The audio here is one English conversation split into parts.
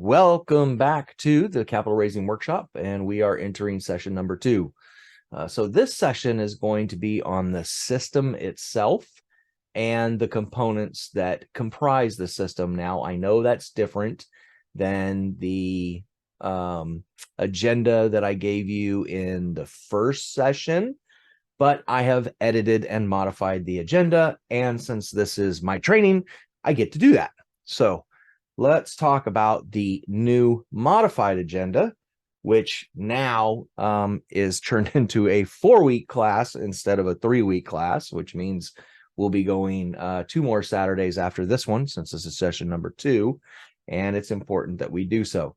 Welcome back to the Capital Raising Workshop, and we are entering session number 2. So this session is going to be on the system itself and the components that comprise the system. Now, I know that's different than the agenda that I gave you in the first session, but I have edited and modified the agenda, and since this is my training, I get to do that. So let's talk about the new modified agenda, which now is turned into a 4-week class instead of a 3-week class, which means we'll be going 2 more Saturdays after this one, since this is session number 2, and it's important that we do so.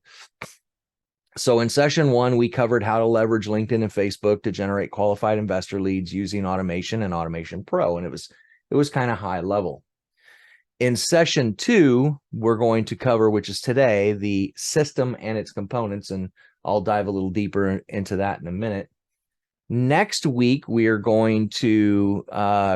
So in session 1, we covered how to leverage LinkedIn and Facebook to generate qualified investor leads using automation and AcquisitionPRO, and it was kind of high level. In session 2, we're going to cover, which is today, the system and its components, and I'll dive a little deeper into that in a minute. Next week, we are going to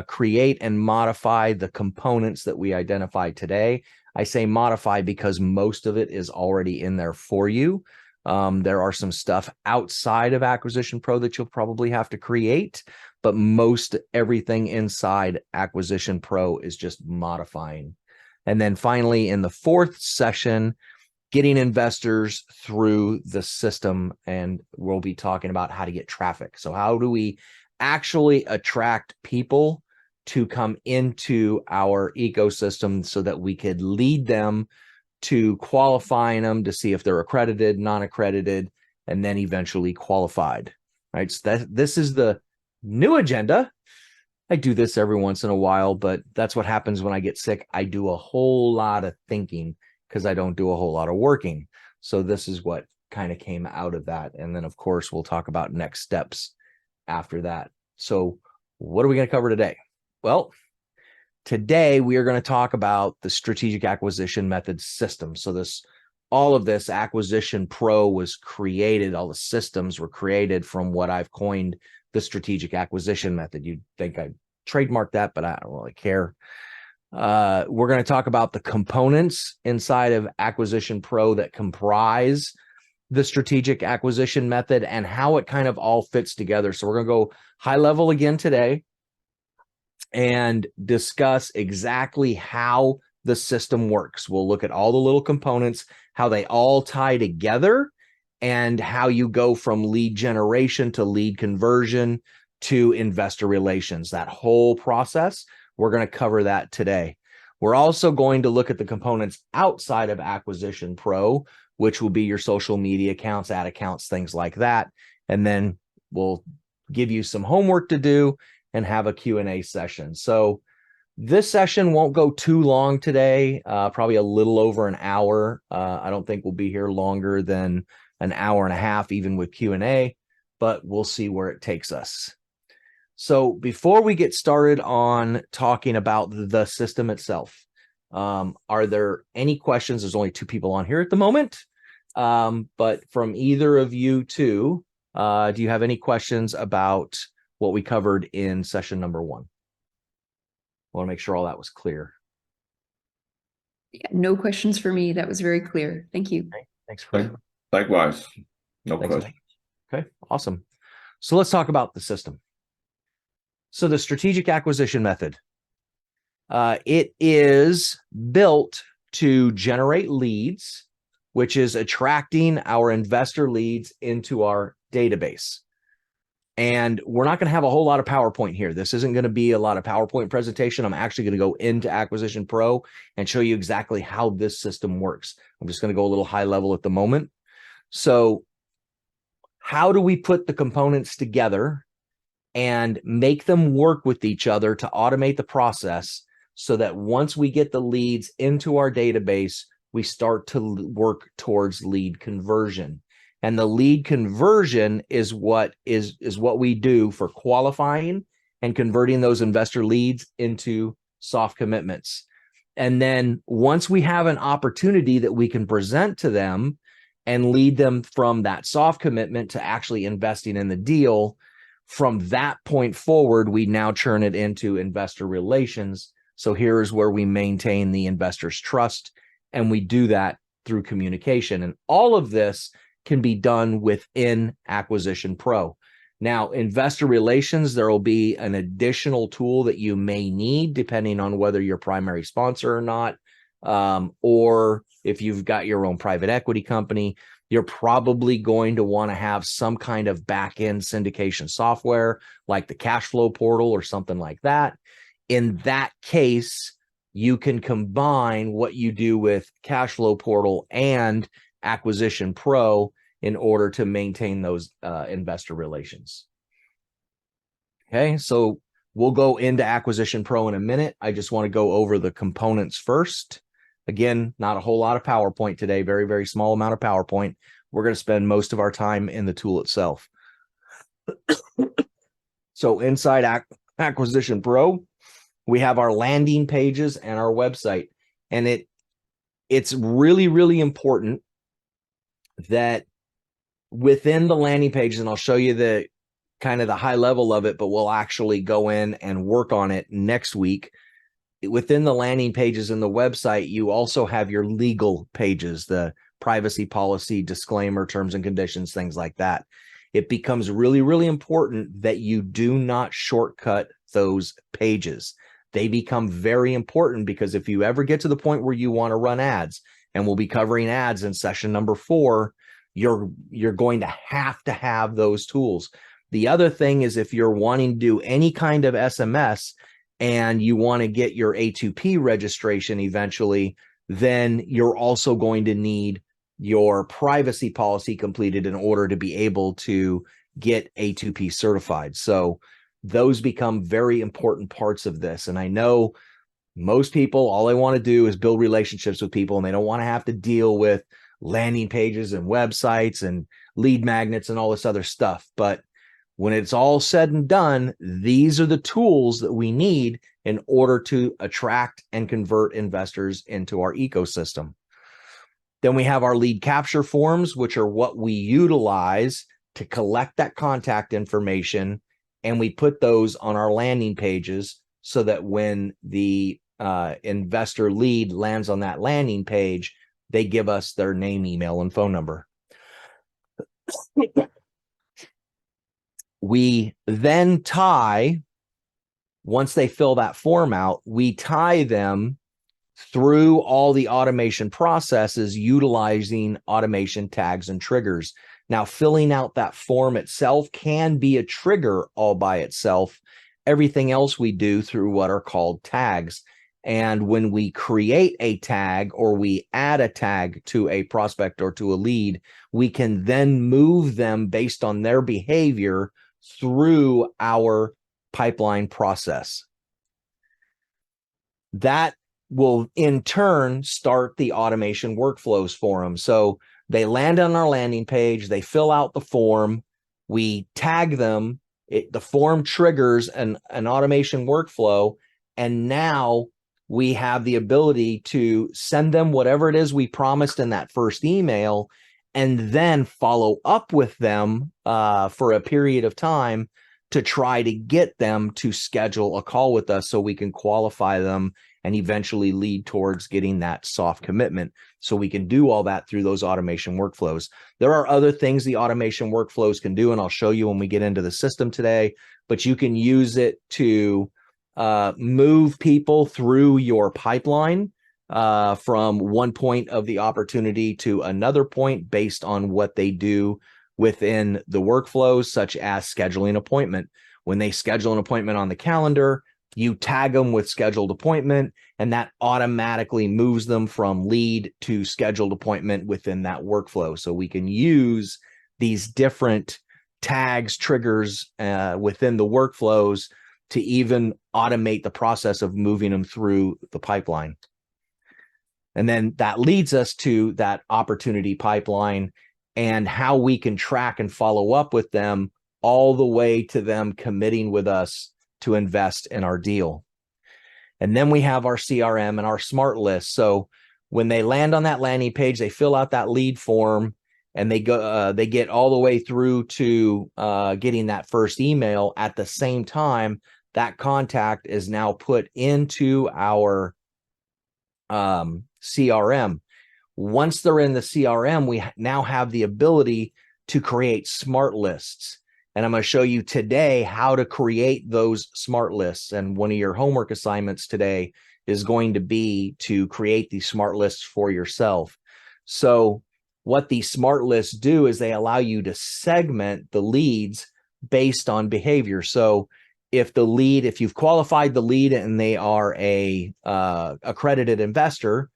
create and modify the components that we identified today. I say modify because most of it is already in there for you. There are some stuff outside of AcquisitionPRO that you'll probably have to create, but most everything inside AcquisitionPRO is just modifying. And then finally, in the 4th session, getting investors through the system, and we'll be talking about how to get traffic. So how do we actually attract people to come into our ecosystem so that we could lead them to qualifying them to see if they're accredited, non-accredited, and then eventually qualified, right? So this is the new agenda. I do this every once in a while, but that's what happens when I get sick. I do a whole lot of thinking because I don't do a whole lot of working. So this is what kind of came out of that. And then, of course, we'll talk about next steps after that. So what are we going to cover today? Well, today we are going to talk about the strategic acquisition method system. So all of this AcquisitionPRO was created, all the systems were created from what I've coined the strategic acquisition method. You'd think I trademarked that, but I don't really care. We're going to talk about the components inside of AcquisitionPRO that comprise the strategic acquisition method and how it kind of all fits together. So we're going to go high level again today and discuss exactly how the system works. We'll look at all the little components, how they all tie together, and how you go from lead generation to lead conversion to investor relations. That whole process, we're going to cover that today. We're also going to look at the components outside of AcquisitionPRO, which will be your social media accounts, ad accounts, things like that. And then we'll give you some homework to do and have a Q&A session. So this session won't go too long today, probably a little over an hour. I don't think we'll be here longer than an hour and a half, even with Q&A, but we'll see where it takes us. So before we get started on talking about the system itself, are there any questions? There's only 2 people on here at the moment, but from either of you two, do you have any questions about what we covered in session number 1? I want to make sure all that was clear. Yeah, no questions for me. That was very clear. Thank you. Okay, thanks, Fred. Likewise. No Thanks, question. Okay, awesome. So let's talk about the system. So the strategic acquisition method, it is built to generate leads, which is attracting our investor leads into our database. And we're not going to have a whole lot of PowerPoint here. This isn't going to be a lot of PowerPoint presentation. I'm actually going to go into AcquisitionPRO and show you exactly how this system works. I'm just going to go a little high level at the moment. So how do we put the components together and make them work with each other to automate the process so that once we get the leads into our database, we start to work towards lead conversion? And the lead conversion is what we do for qualifying and converting those investor leads into soft commitments. And then once we have an opportunity that we can present to them and lead them from that soft commitment to actually investing in the deal, from that point forward, we now turn it into investor relations. So here is where we maintain the investor's trust, and we do that through communication. And all of this can be done within AcquisitionPRO. Now, investor relations, there will be an additional tool that you may need depending on whether you're primary sponsor or not, or if you've got your own private equity company. You're probably going to want to have some kind of back-end syndication software like the cash flow portal or something like that. In that case, you can combine what you do with cash flow portal and AcquisitionPRO in order to maintain those investor relations. Okay, so we'll go into AcquisitionPRO in a minute. I just want to go over the components first. Again, not a whole lot of PowerPoint today, very, very small amount of PowerPoint. We're going to spend most of our time in the tool itself. So inside AcquisitionPRO, we have our landing pages and our website. And it's really, really important that within the landing pages, and I'll show you the kind of the high level of it, but we'll actually go in and work on it next week. Within the landing pages and the website, you also have your legal pages, the privacy policy, disclaimer, terms and conditions, things like that. It becomes really, really important that you do not shortcut those pages. They become very important because if you ever get to the point where you want to run ads, and we'll be covering ads in session number 4, you're going to have those tools. The other thing is if you're wanting to do any kind of SMS and you want to get your A2P registration eventually, then you're also going to need your privacy policy completed in order to be able to get A2P certified. So those become very important parts of this. And I know most people, all they want to do is build relationships with people, and they don't want to have to deal with landing pages and websites and lead magnets and all this other stuff. But when it's all said and done, these are the tools that we need in order to attract and convert investors into our ecosystem. Then we have our lead capture forms, which are what we utilize to collect that contact information, and we put those on our landing pages so that when the investor lead lands on that landing page, they give us their name, email, and phone number. We then tie, once they fill that form out, we tie them through all the automation processes utilizing automation tags and triggers. Now, filling out that form itself can be a trigger all by itself. Everything else we do through what are called tags. And when we create a tag or we add a tag to a prospect or to a lead, we can then move them based on their behavior through our pipeline process. That will in turn start the automation workflows for them. So they land on our landing page, they fill out the form, we tag them, the form triggers an automation workflow, and now we have the ability to send them whatever it is we promised in that first email, and then follow up with them for a period of time to try to get them to schedule a call with us so we can qualify them and eventually lead towards getting that soft commitment. So we can do all that through those automation workflows. There are other things the automation workflows can do, and I'll show you when we get into the system today, but you can use it to move people through your pipeline from one point of the opportunity to another point based on what they do within the workflows, such as scheduling an appointment. When they schedule an appointment on the calendar, you tag them with scheduled appointment, and that automatically moves them from lead to scheduled appointment within that workflow. So we can use these different tags, triggers within the workflows to even automate the process of moving them through the pipeline. And then that leads us to that opportunity pipeline and how we can track and follow up with them all the way to them committing with us to invest in our deal. And then we have our CRM and our smart list. So when they land on that landing page, they fill out that lead form, and they get all the way through to getting that first email. At the same time, that contact is now put into our CRM. Once they're in the CRM, we now have the ability to create smart lists. And I'm going to show you today how to create those smart lists. And one of your homework assignments today is going to be to create these smart lists for yourself. So what these smart lists do is they allow you to segment the leads based on behavior. So if you've qualified the lead and they are a accredited investor,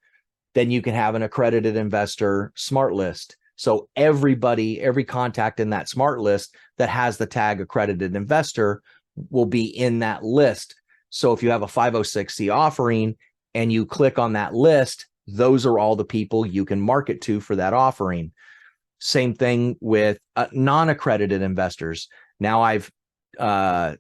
then you can have an accredited investor smart list. So every contact in that smart list that has the tag accredited investor will be in that list. So if you have a 506c offering and you click on that list, those are all the people you can market to for that offering. Same thing with non-accredited investors. Now I've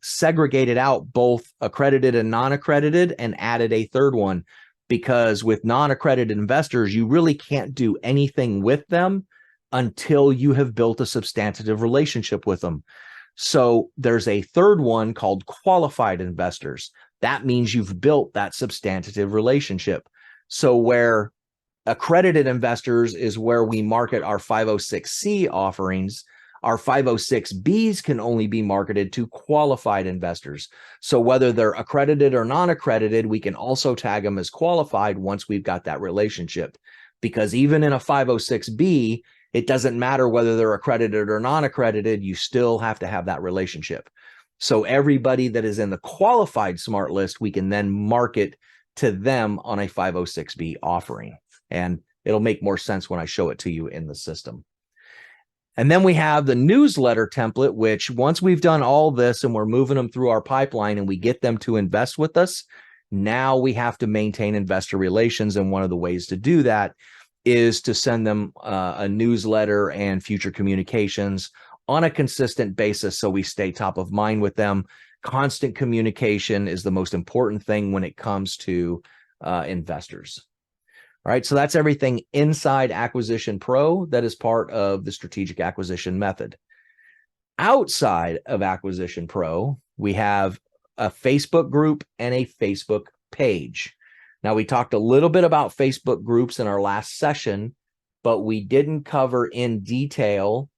segregated out both accredited and non-accredited and added a third one, because with non-accredited investors, you really can't do anything with them until you have built a substantive relationship with them. So there's a third one called qualified investors. That means you've built that substantive relationship. So where accredited investors is where we market our 506c offerings, our 506bs can only be marketed to qualified investors. So whether they're accredited or non-accredited, we can also tag them as qualified once we've got that relationship. Because even in a 506b, it doesn't matter whether they're accredited or non-accredited, you still have to have that relationship. So everybody that is in the qualified smart list, we can then market to them on a 506b offering. And it'll make more sense when I show it to you in the system. And then we have the newsletter template, which once we've done all this and we're moving them through our pipeline and we get them to invest with us, now we have to maintain investor relations. And one of the ways to do that is to send them a newsletter and future communications on a consistent basis so we stay top of mind with them. Constant communication is the most important thing when it comes to investors. All right, so that's everything inside AcquisitionPRO that is part of the strategic acquisition method. Outside of AcquisitionPRO, we have a Facebook group and a Facebook page. Now, we talked a little bit about Facebook groups in our last session, but we didn't cover in detail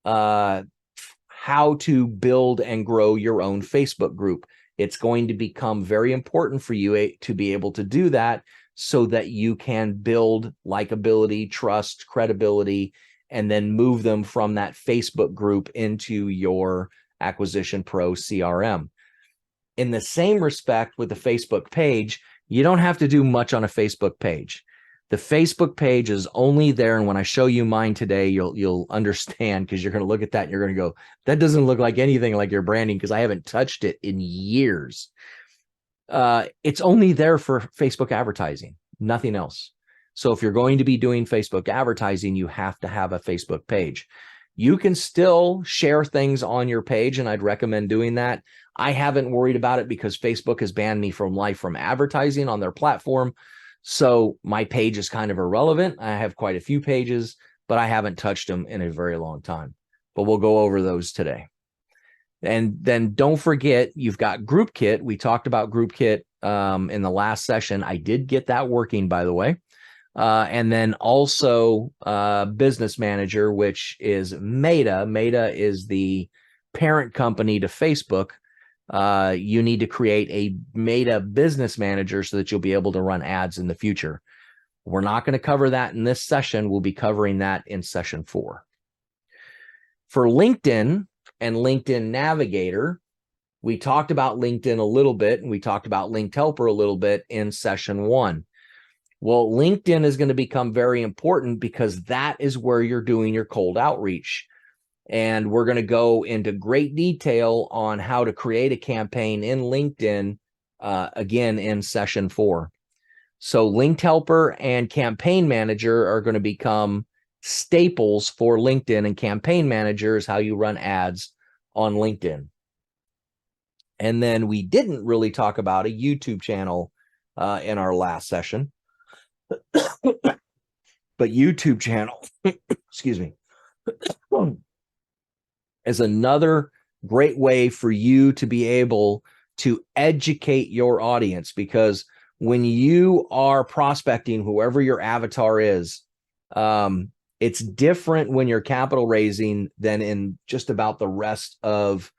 how to build and grow your own Facebook group. It's going to become very important for you to be able to do that so that you can build likability, trust, credibility, and then move them from that Facebook group into your AcquisitionPRO CRM. In the same respect with the Facebook page, you don't have to do much on a Facebook page. The Facebook page is only there, and when I show you mine today, you'll understand, because you're going to look at that and you're going to go, that doesn't look like anything like your branding, because I haven't touched it in years. It's only there for Facebook advertising, nothing else. So if you're going to be doing Facebook advertising, you have to have a Facebook page. You can still share things on your page, and I'd recommend doing that. I haven't worried about it because Facebook has banned me from life from advertising on their platform. So my page is kind of irrelevant. I have quite a few pages, but I haven't touched them in a very long time. But we'll go over those today. And then don't forget, you've got GroupKit. We talked about GroupKit in the last session. I did get that working, by the way. And then also Business Manager, which is Meta. Meta is the parent company to Facebook. You need to create a Meta Business Manager so that you'll be able to run ads in the future. We're not going to cover that in this session. We'll be covering that in session 4. For LinkedIn and LinkedIn Navigator, we talked about LinkedIn a little bit, and we talked about Linked Helper a little bit in session 1. Well, LinkedIn is going to become very important because that is where you're doing your cold outreach. And we're going to go into great detail on how to create a campaign in LinkedIn again in session 4. So Linked Helper and Campaign Manager are going to become staples for LinkedIn, and Campaign Manager is how you run ads on LinkedIn. And then we didn't really talk about a YouTube channel in our last session. But YouTube channel, excuse me, is another great way for you to be able to educate your audience, because when you are prospecting, whoever your avatar is, It's different when you're capital raising than in just about the rest of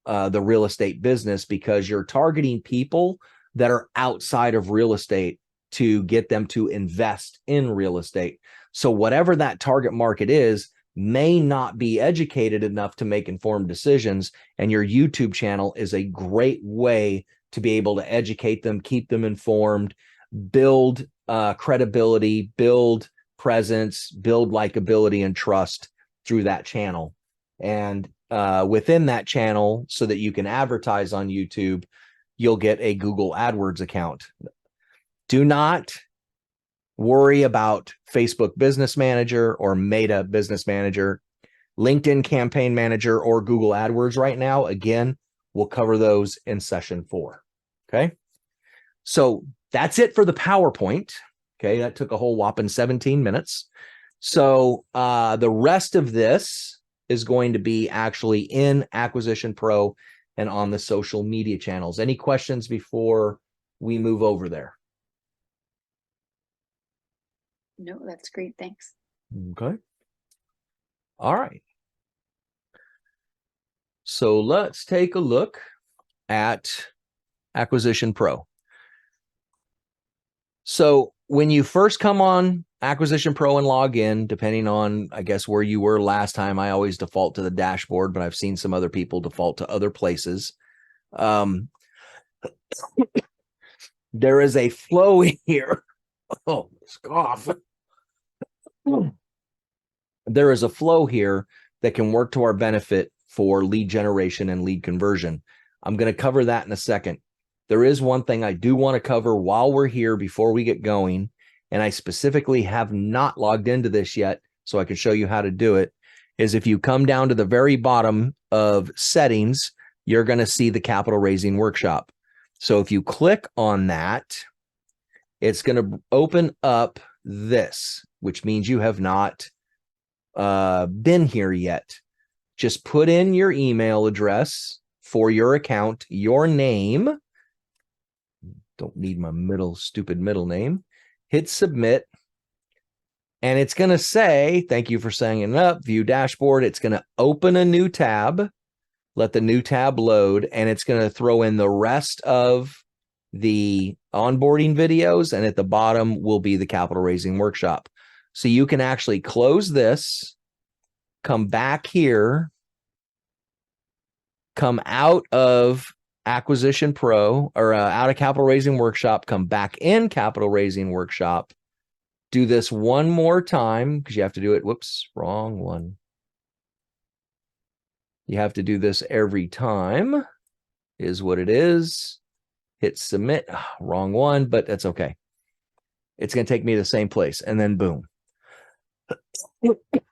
the real estate business, because you're targeting people that are outside of real estate to get them to invest in real estate. So whatever that target market is may not be educated enough to make informed decisions. And your YouTube channel is a great way to be able to educate them, keep them informed, build credibility, build presence, build likability and trust through that channel. And within that channel, so that you can advertise on YouTube, you'll get a Google AdWords account. Do not worry about Facebook Business Manager or Meta Business Manager, LinkedIn Campaign Manager, or Google AdWords right now. Again, we'll cover those in session 4. Okay. So that's it for the PowerPoint. Okay. That took a whole whopping 17 minutes. So the rest of this is going to be actually in AcquisitionPRO and on the social media channels. Any questions before we move over there? No, that's great. Thanks. Okay. All right. So let's take a look at AcquisitionPRO. So when you first come on AcquisitionPRO and log in, depending on, I guess, where you were last time, I always default to the dashboard, but I've seen some other people default to other places. There is a flow here. Oh, scoff. There is a flow here that can work to our benefit for lead generation and lead conversion. I'm going to cover that in a second. There is one thing I do want to cover while we're here before we get going, and I specifically have not logged into this yet, so I can show you how to do it, is if you come down to the very bottom of settings, you're going to see the capital raising workshop. So if you click on that, it's going to open up this, which means you have not been here yet. Just put in your email address for your account, your name. Don't need my stupid middle name. Hit submit. And it's going to say, thank you for signing it up, view dashboard. It's going to open a new tab, let the new tab load, and it's going to throw in the rest of the onboarding videos. And at the bottom will be the capital raising workshop. So you can actually close this, come back here, come out of AcquisitionPRO or out of capital raising workshop, come back in capital raising workshop, do this one more time because you have to do it. Whoops, wrong one. You have to do this every time is what it is. Hit submit. Wrong one, but that's okay. It's going to take me to the same place and then boom.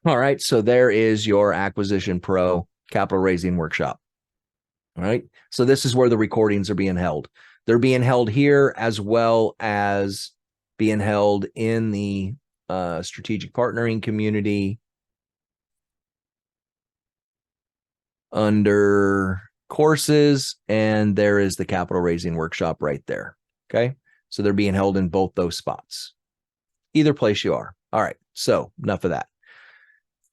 All right. So there is your AcquisitionPRO capital raising workshop. All right. So this is where the recordings are being held. They're being held here as well as being held in the strategic partnering community under courses. And there is the capital raising workshop right there. Okay. So they're being held in both those spots, either place you are. All right. So enough of that.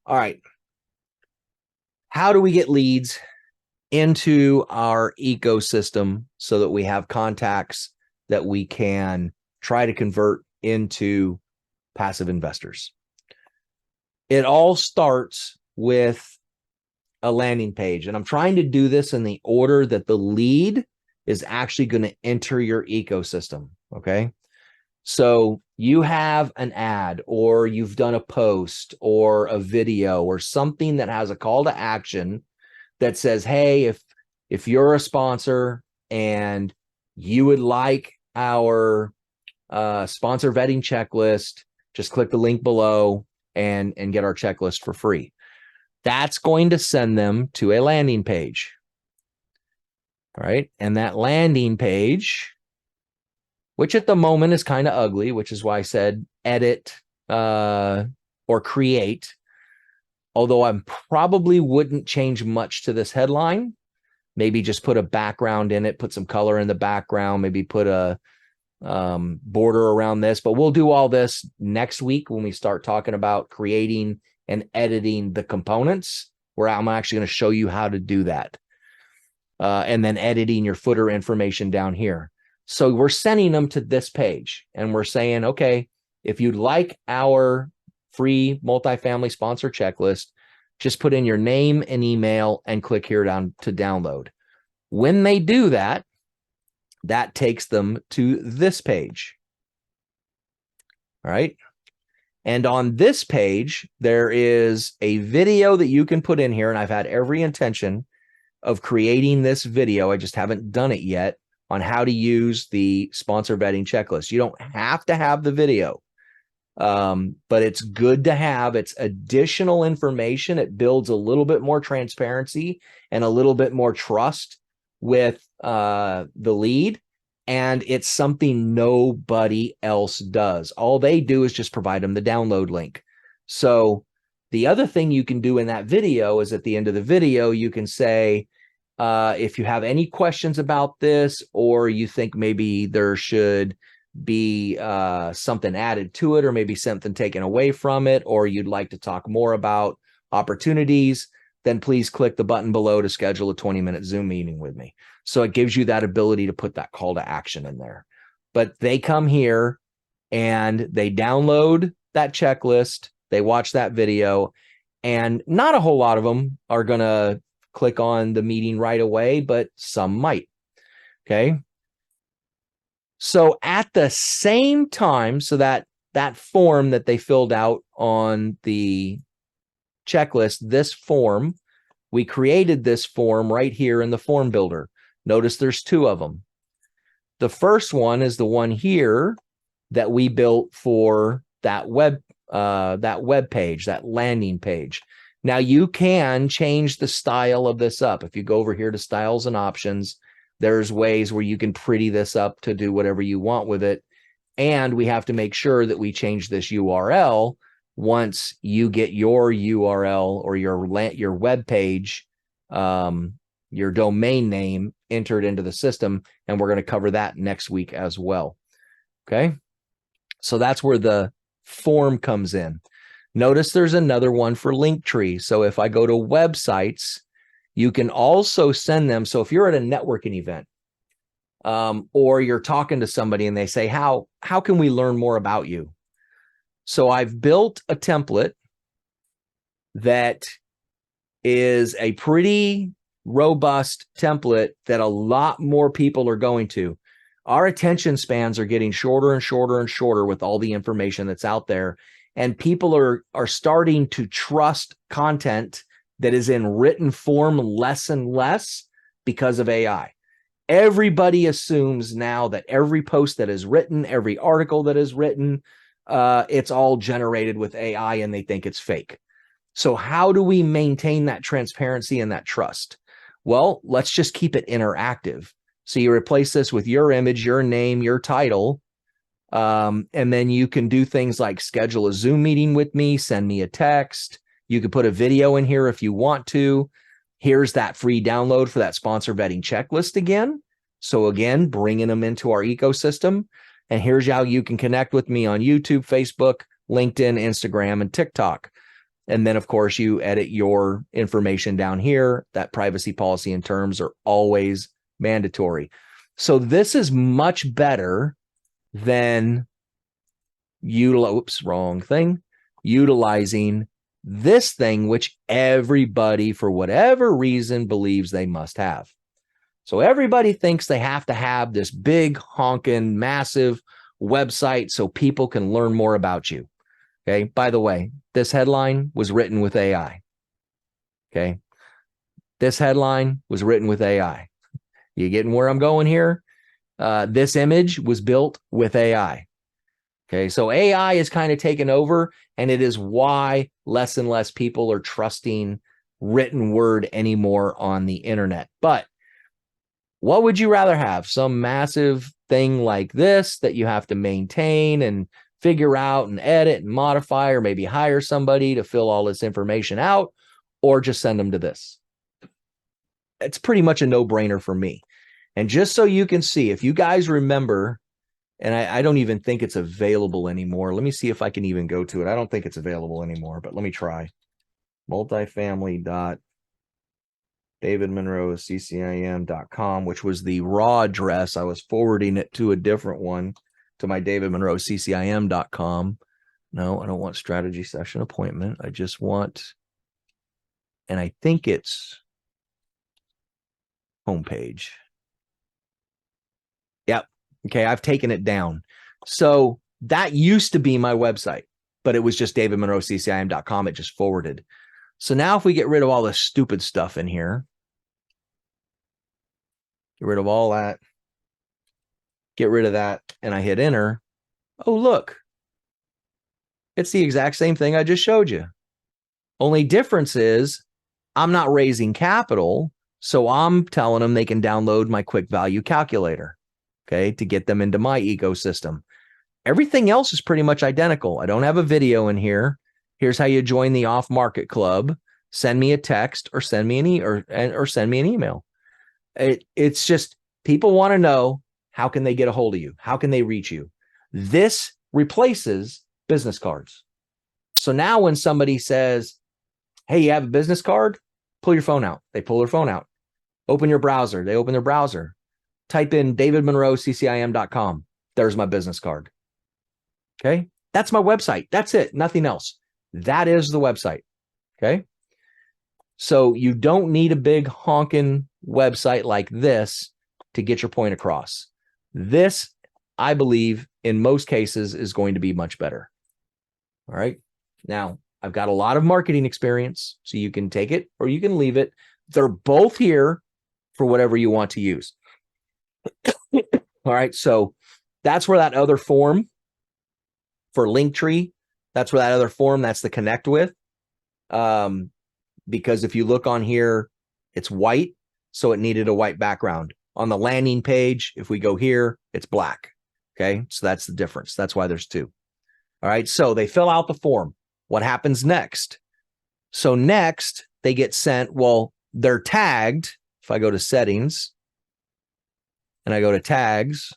All right. How do we get leads into our ecosystem so that we have contacts that we can try to convert into passive investors? It all starts with a landing page. And I'm trying to do this in the order that the lead is actually going to enter your ecosystem. Okay. So you have an ad, or you've done a post or a video or something that has a call to action that says, hey, if you're a sponsor and you would like our sponsor vetting checklist, just click the link below and get our checklist for free. That's going to send them to a landing page. All right. And that landing page, which at the moment is kind of ugly, which is why I said edit or create. Although I probably wouldn't change much to this headline. Maybe just put a background in it, put some color in the background, maybe put a border around this, but we'll do all this next week when we start talking about creating and editing the components, where I'm actually going to show you how to do that. And then editing your footer information down here. So we're sending them to this page and we're saying, okay, if you'd like our free multifamily sponsor checklist, just put in your name and email and click here down to download. When they do that, that takes them to this page. All right. And on this page, there is a video that you can put in here. And I've had every intention of creating this video. I just haven't done it yet on how to use the sponsor vetting checklist. You don't have to have the video, but it's good to have. It's additional information. It builds a little bit more transparency and a little bit more trust with the lead. And it's something nobody else does. All they do is just provide them the download link. So the other thing you can do in that video is at the end of the video, you can say, if you have any questions about this, or you think maybe there should be something added to it, or maybe something taken away from it, or you'd like to talk more about opportunities, then please click the button below to schedule a 20-minute Zoom meeting with me. So it gives you that ability to put that call to action in there. But they come here and they download that checklist, they watch that video, and not a whole lot of them are going to click on the meeting right away, but some might. Okay. So at the same time, so that form that they filled out on the checklist, this form, we created this form right here in the form builder. Notice there's two of them. The first one is the one here that we built for that web page, that landing page. Now you can change the style of this up. If you go over here to styles and options, there's ways where you can pretty this up to do whatever you want with it. And we have to make sure that we change this URL once you get your URL or your web page, your domain name entered into the system. And we're going to cover that next week as well. Okay. So that's where the form comes in. Notice there's another one for Linktree. So if I go to websites, you can also send them. So if you're at a networking event, or you're talking to somebody and they say, how can we learn more about you? So I've built a template that is a pretty robust template that a lot more people are going to. Our attention spans are getting shorter and shorter and shorter with all the information that's out there. And people are starting to trust content that is in written form less and less because of AI. Everybody assumes now that every post that is written, every article that is written, it's all generated with AI and they think it's fake. So how do we maintain that transparency and that trust? Well, let's just keep it interactive. So you replace this with your image, your name, your title, and then you can do things like schedule a Zoom meeting with me, send me a text. You can put a video in here if you want to. Here's that free download for that sponsor vetting checklist again. So again, bringing them into our ecosystem. And here's how you can connect with me on YouTube, Facebook, LinkedIn, Instagram, and TikTok. And then, of course, you edit your information down here. That privacy policy and terms are always mandatory. So this is much better than utilizing this thing, which everybody, for whatever reason, believes they must have. So everybody thinks they have to have this big, honking, massive website so people can learn more about you. Okay. By the way, this headline was written with AI. Okay. This headline was written with AI. You getting where I'm going here? This image was built with AI. Okay. So AI is kind of taken over, and it is why less and less people are trusting written word anymore on the internet. But what would you rather have? Some massive thing like this that you have to maintain and figure out and edit and modify, or maybe hire somebody to fill all this information out, or just send them to this? It's pretty much a no-brainer for me. And just so you can see, if you guys remember And I don't even think it's available anymore. Let me see if I can even go to it. I don't think it's available anymore, but let me try. Multifamily.davidmonroe.ccim.com, which was the raw address. I was forwarding it to a different one, to my davidmonroe.ccim.com. No, I don't want strategy session appointment. I just want, and I think it's homepage. Yep. Okay, I've taken it down. So that used to be my website, but it was just davidmonroe.ccim.com. It just forwarded. So now if we get rid of all this stupid stuff in here, get rid of all that, get rid of that, and I hit enter. Oh, look, it's the exact same thing I just showed you. Only difference is I'm not raising capital, so I'm telling them they can download my quick value calculator, okay, to get them into my ecosystem. Everything else is pretty much identical. I don't have a video in here. Here's how you join the off-market club. Send me a text or send me an send me an email. It's just people want to know, how can they get a hold of you? How can they reach you? This replaces business cards. So now when somebody says, hey, you have a business card? Pull your phone out. They pull their phone out. Open your browser. They open their browser. Type in davidmonroe.ccim.com. There's my business card. Okay. That's my website. That's it. Nothing else. That is the website. Okay. So you don't need a big honking website like this to get your point across. This, I believe, in most cases is going to be much better. All right. Now, I've got a lot of marketing experience, so you can take it or you can leave it. They're both here for whatever you want to use. All right. So that's where that other form for Linktree, that's where that other form, that's the connect with. Because if you look on here, it's white, so it needed a white background. On the landing page, if we go here, it's black. Okay, so that's the difference. That's why there's two. All right, so they fill out the form. What happens next? So next, they get sent, well, they're tagged. If I go to settings and I go to tags,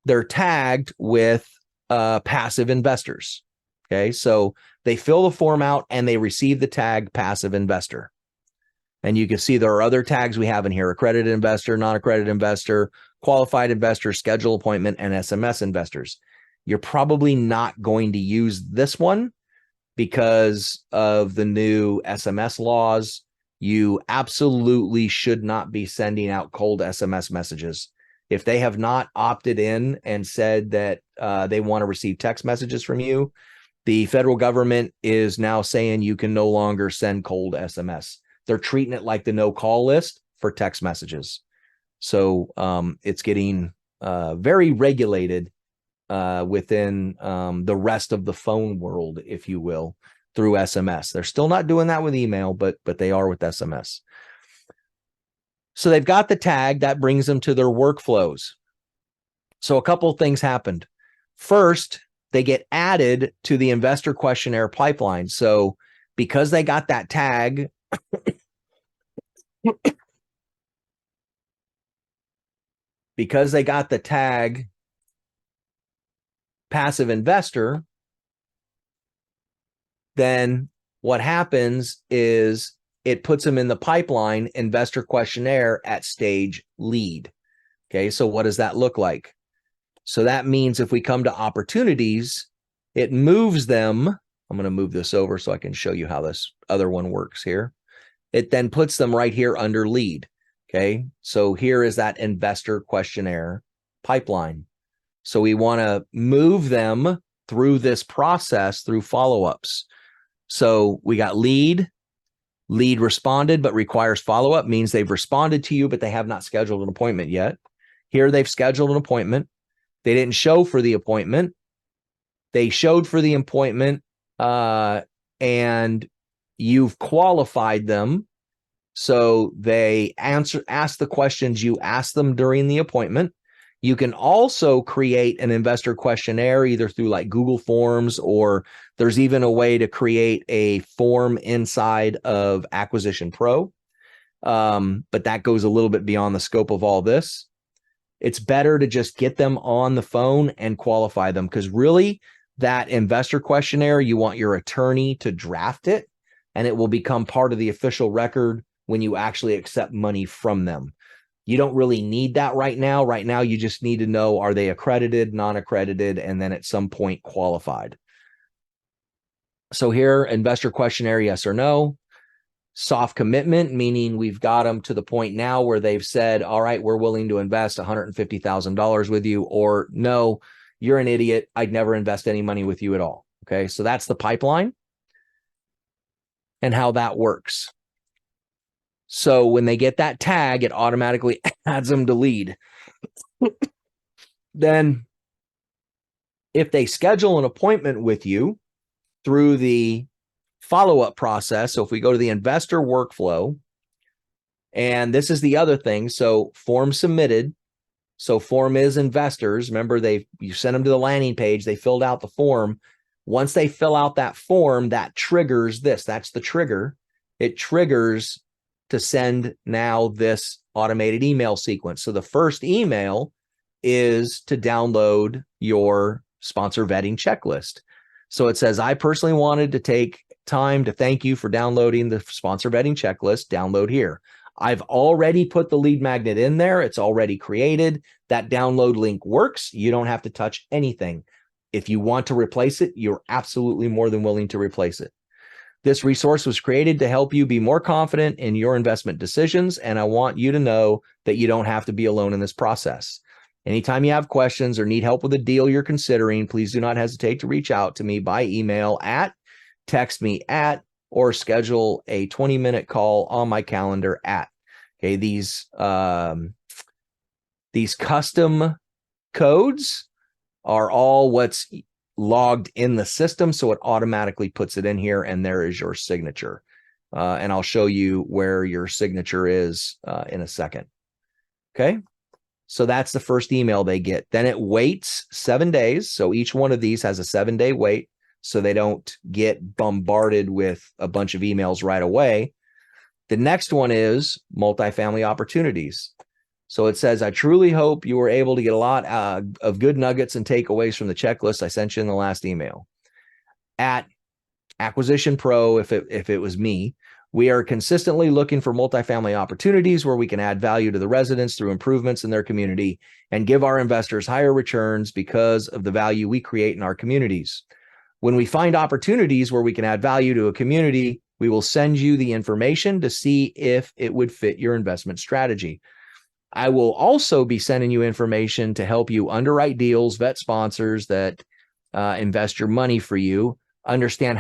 they're tagged with passive investors. Okay, so they fill the form out and they receive the tag passive investor. And you can see there are other tags we have in here: accredited investor, non-accredited investor, qualified investor, schedule appointment, and SMS investors. You're probably not going to use this one because of the new SMS laws. You absolutely should not be sending out cold SMS messages. If they have not opted in and said that they want to receive text messages from you, the federal government is now saying you can no longer send cold SMS. They're treating it like the no-call list for text messages. So it's getting very regulated within the rest of the phone world, if you will, through SMS. They're still not doing that with email, but they are with SMS. So they've got the tag that brings them to their workflows. So a couple of things happened. First, they get added to the investor questionnaire pipeline. So because they got that tag, because they got the tag passive investor, then what happens is it puts them in the pipeline investor questionnaire at stage lead. Okay, so what does that look like? So that means if we come to opportunities, it moves them. I'm going to move this over so I can show you how this other one works here. It then puts them right here under lead. Okay, so here is that investor questionnaire pipeline. So we want to move them through this process through follow-ups. So we got lead responded, but requires follow-up, means they've responded to you, but they have not scheduled an appointment yet. Here they've scheduled an appointment. They didn't show for the appointment. They showed for the appointment, and you've qualified them. So they ask the questions you asked them during the appointment. You can also create an investor questionnaire either through like Google Forms, or there's even a way to create a form inside of AcquisitionPRO. But that goes a little bit beyond the scope of all this. it's better to just get them on the phone and qualify them, because really that investor questionnaire, you want your attorney to draft it, and it will become part of the official record when you actually accept money from them. You don't really need that right now. Right now, you just need to know, are they accredited, non-accredited, and then at some point qualified. So here, investor questionnaire, yes or no. Soft commitment, meaning we've got them to the point now where they've said, all right, we're willing to invest $150,000 with you, or no, you're an idiot. I'd never invest any money with you at all. Okay, so that's the pipeline and how that works. So when they get that tag, it automatically adds them to lead. Then if they schedule an appointment with you through the follow-up process, so if we go to the investor workflow, and this is the other thing, so form submitted, so form is investors. Remember, you sent them to the landing page, they filled out the form. Once they fill out that form, that triggers this. That's the trigger. It triggers to send now this automated email sequence. So the first email is to download your sponsor vetting checklist. So it says, I personally wanted to take time to thank you for downloading the sponsor vetting checklist. Download here. I've already put the lead magnet in there. It's already created. That download link works. You don't have to touch anything. If you want to replace it, you're absolutely more than willing to replace it. This resource was created to help you be more confident in your investment decisions, and I want you to know that you don't have to be alone in this process. Anytime you have questions or need help with a deal you're considering, please do not hesitate to reach out to me by email at, text me at, or schedule a 20-minute call on my calendar at. Okay, these custom codes are all what's logged in the system, so it automatically puts it in here, and there is your signature. And I'll show you where your signature is in a second. Okay, so that's the first email they get. Then it waits 7 days. So each one of these has a 7-day wait, so they don't get bombarded with a bunch of emails right away. The next one is multifamily opportunities. So it says, I truly hope you were able to get a lot of good nuggets and takeaways from the checklist I sent you in the last email. At AcquisitionPRO, if it was me, we are consistently looking for multifamily opportunities where we can add value to the residents through improvements in their community and give our investors higher returns because of the value we create in our communities. When we find opportunities where we can add value to a community, we will send you the information to see if it would fit your investment strategy. I will also be sending you information to help you underwrite deals, vet sponsors that invest your money for you, understand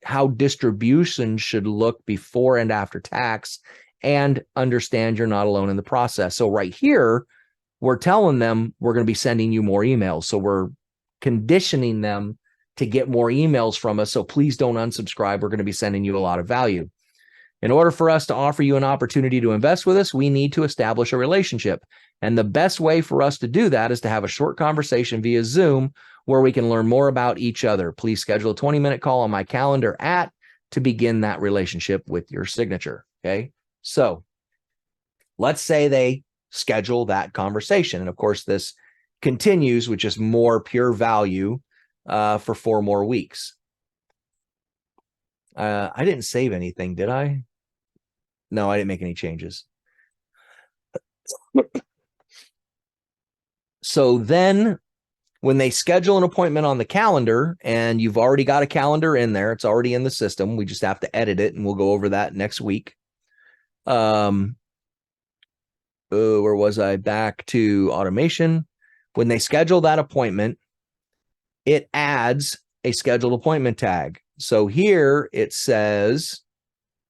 how distribution should look before and after tax, and understand you're not alone in the process. So right here, we're telling them we're going to be sending you more emails. So we're conditioning them to get more emails from us. So please don't unsubscribe. We're going to be sending you a lot of value. In order for us to offer you an opportunity to invest with us, we need to establish a relationship. And the best way for us to do that is to have a short conversation via Zoom where we can learn more about each other. Please schedule a 20-minute call on my calendar to begin that relationship with your signature. Okay. So let's say they schedule that conversation. And of course, this continues with just more pure value for 4 more weeks. I didn't save anything, did I? No, I didn't make any changes. So then when they schedule an appointment on the calendar, and you've already got a calendar in there, it's already in the system. We just have to edit it, and we'll go over that next week. Where was I? Back to automation. When they schedule that appointment, it adds a scheduled appointment tag. So here it says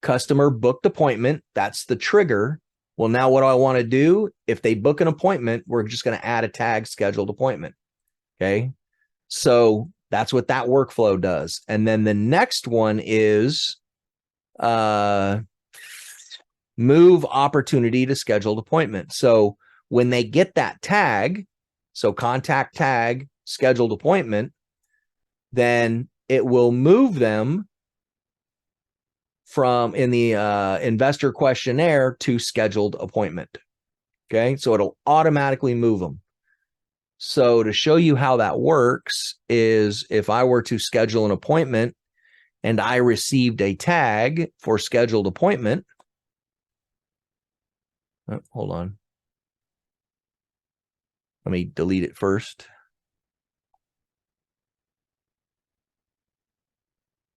customer booked appointment. That's the trigger. Well, now what do I want to do? If they book an appointment, we're just going to add a tag scheduled appointment. Okay. So that's what that workflow does. And then the next one is move opportunity to scheduled appointment. So when they get that tag, so contact tag scheduled appointment, then it will move them from in the investor questionnaire to scheduled appointment. Okay, so it'll automatically move them. So to show you how that works is if I were to schedule an appointment and I received a tag for scheduled appointment. Oh, hold on. Let me delete it first.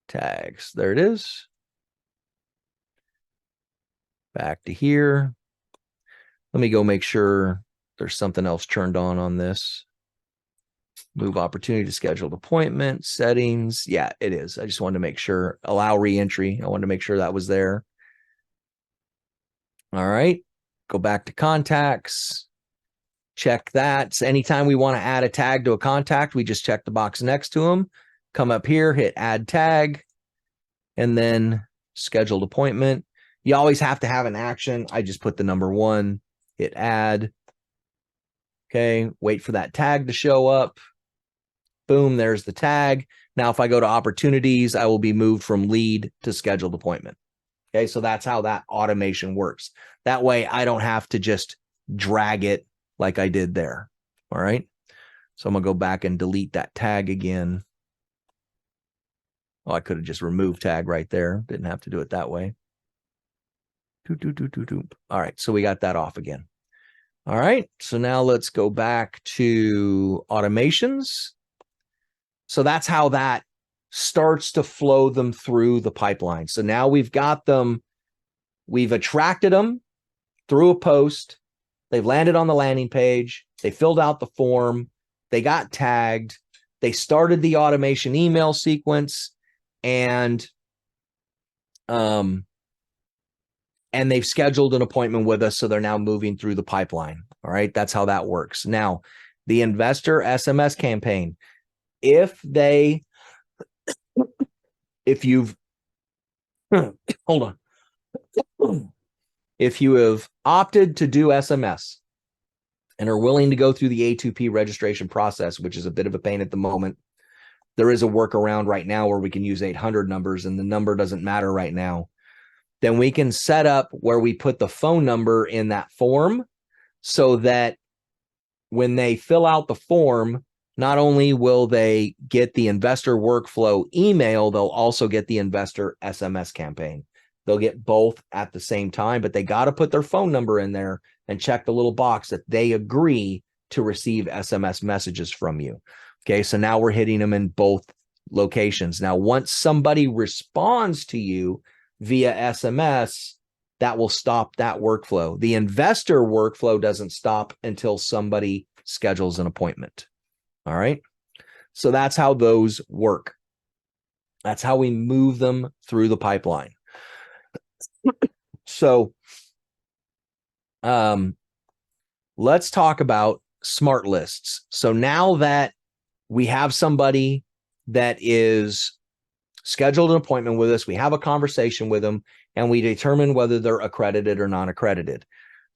Tags. There it is. Back to here. Let me go make sure there's something else turned on this. Move opportunity to scheduled appointment, settings. Yeah, it is. I just wanted to make sure. Allow reentry. I wanted to make sure that was there. All right. Go back to contacts. Check that. So anytime we want to add a tag to a contact, we just check the box next to them. Come up here, hit add tag, and then scheduled appointment. You always have to have an action. I just put the number 1, hit add. Okay, wait for that tag to show up. Boom, there's the tag. Now, if I go to opportunities, I will be moved from lead to scheduled appointment. Okay, so that's how that automation works. That way, I don't have to just drag it like I did there. All right, so I'm going to go back and delete that tag again. Oh, I could have just removed tag right there. Didn't have to do it that way. All right, so we got that off again. All right, so now let's go back to automations. So that's how that starts to flow them through the pipeline. So now we've got them, we've attracted them through a post. They've landed on the landing page. They filled out the form. They got tagged. They started the automation email sequence, and they've scheduled an appointment with us. So they're now moving through the pipeline. All right. That's how that works. Now, the investor SMS campaign, if you've, hold on. If you have opted to do SMS and are willing to go through the A2P registration process, which is a bit of a pain at the moment, there is a workaround right now where we can use 800 numbers and the number doesn't matter right now. Then we can set up where we put the phone number in that form so that when they fill out the form, not only will they get the investor workflow email, they'll also get the investor SMS campaign. They'll get both at the same time, but they got to put their phone number in there and check the little box that they agree to receive SMS messages from you. Okay, so now we're hitting them in both locations. Now, once somebody responds to you via SMS, that will stop that workflow. The investor workflow doesn't stop until somebody schedules an appointment. All right. So that's how those work. That's how we move them through the pipeline. So let's talk about smart lists. So now that we have somebody that is scheduled an appointment with us, we have a conversation with them, and we determine whether they're accredited or non-accredited.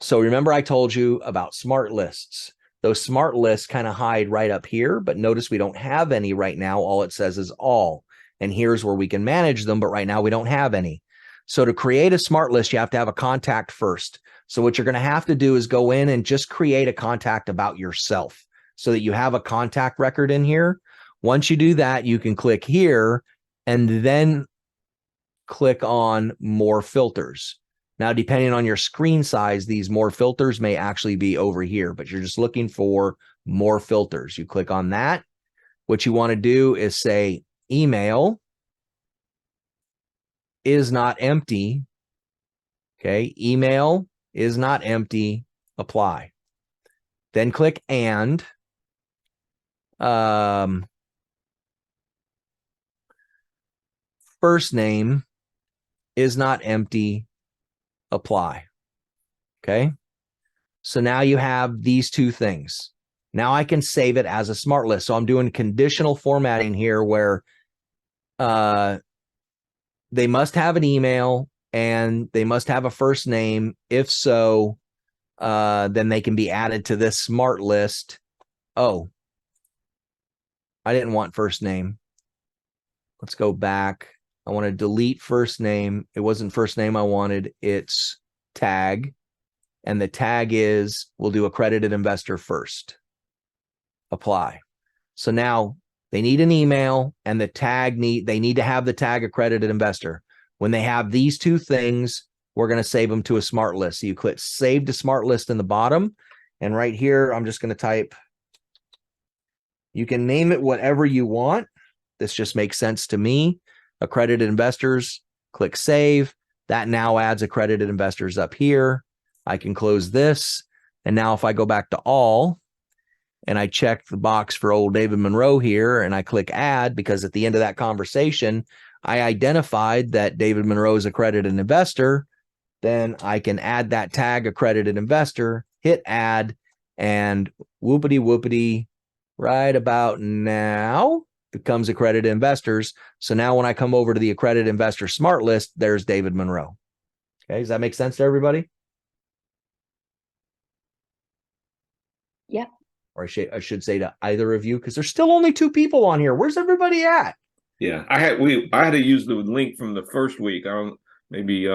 So remember I told you about smart lists. Those smart lists kind of hide right up here, but notice we don't have any right now. All it says is all. And here's where we can manage them, but right now we don't have any. So to create a smart list, you have to have a contact first. So what you're going to have to do is go in and just create a contact about yourself so that you have a contact record in here. Once you do that, you can click here and then click on more filters. Now, depending on your screen size, these more filters may actually be over here, but you're just looking for more filters. You click on that. What you want to do is say email is not empty. Okay, email is not empty, apply. Then click and. First name is not empty, apply. Okay, so now you have these two things. Now I can save it as a smart list. So I'm doing conditional formatting here where they must have an email and they must have a first name. If so, then they can be added to this smart list. Oh, I didn't want first name. Let's go back. I want to delete first name. It wasn't first name I wanted. It's tag. and the tag is, we'll do accredited investor first. Apply. So now they need an email and they need to have the tag accredited investor. When they have these two things, we're going to save them to a smart list. So you click save to smart list in the bottom. And right here, I'm just going to type, you can name it whatever you want. This just makes sense to me. Accredited investors, click save. That now adds accredited investors up here. I can close this. And now if I go back to all, and I check the box for old David Monroe here, and I click add, because at the end of that conversation, I identified that David Monroe is accredited investor, then I can add that tag accredited investor, hit add, and whoopity, right about now, becomes accredited investors. So now when I come over to the accredited investor smart list, there's David Monroe. Okay, does that make sense to everybody? Yeah. Or I should say to either of you, because there's still only 2 people on here. Where's everybody at? Yeah, I had to use the link from the first week. Maybe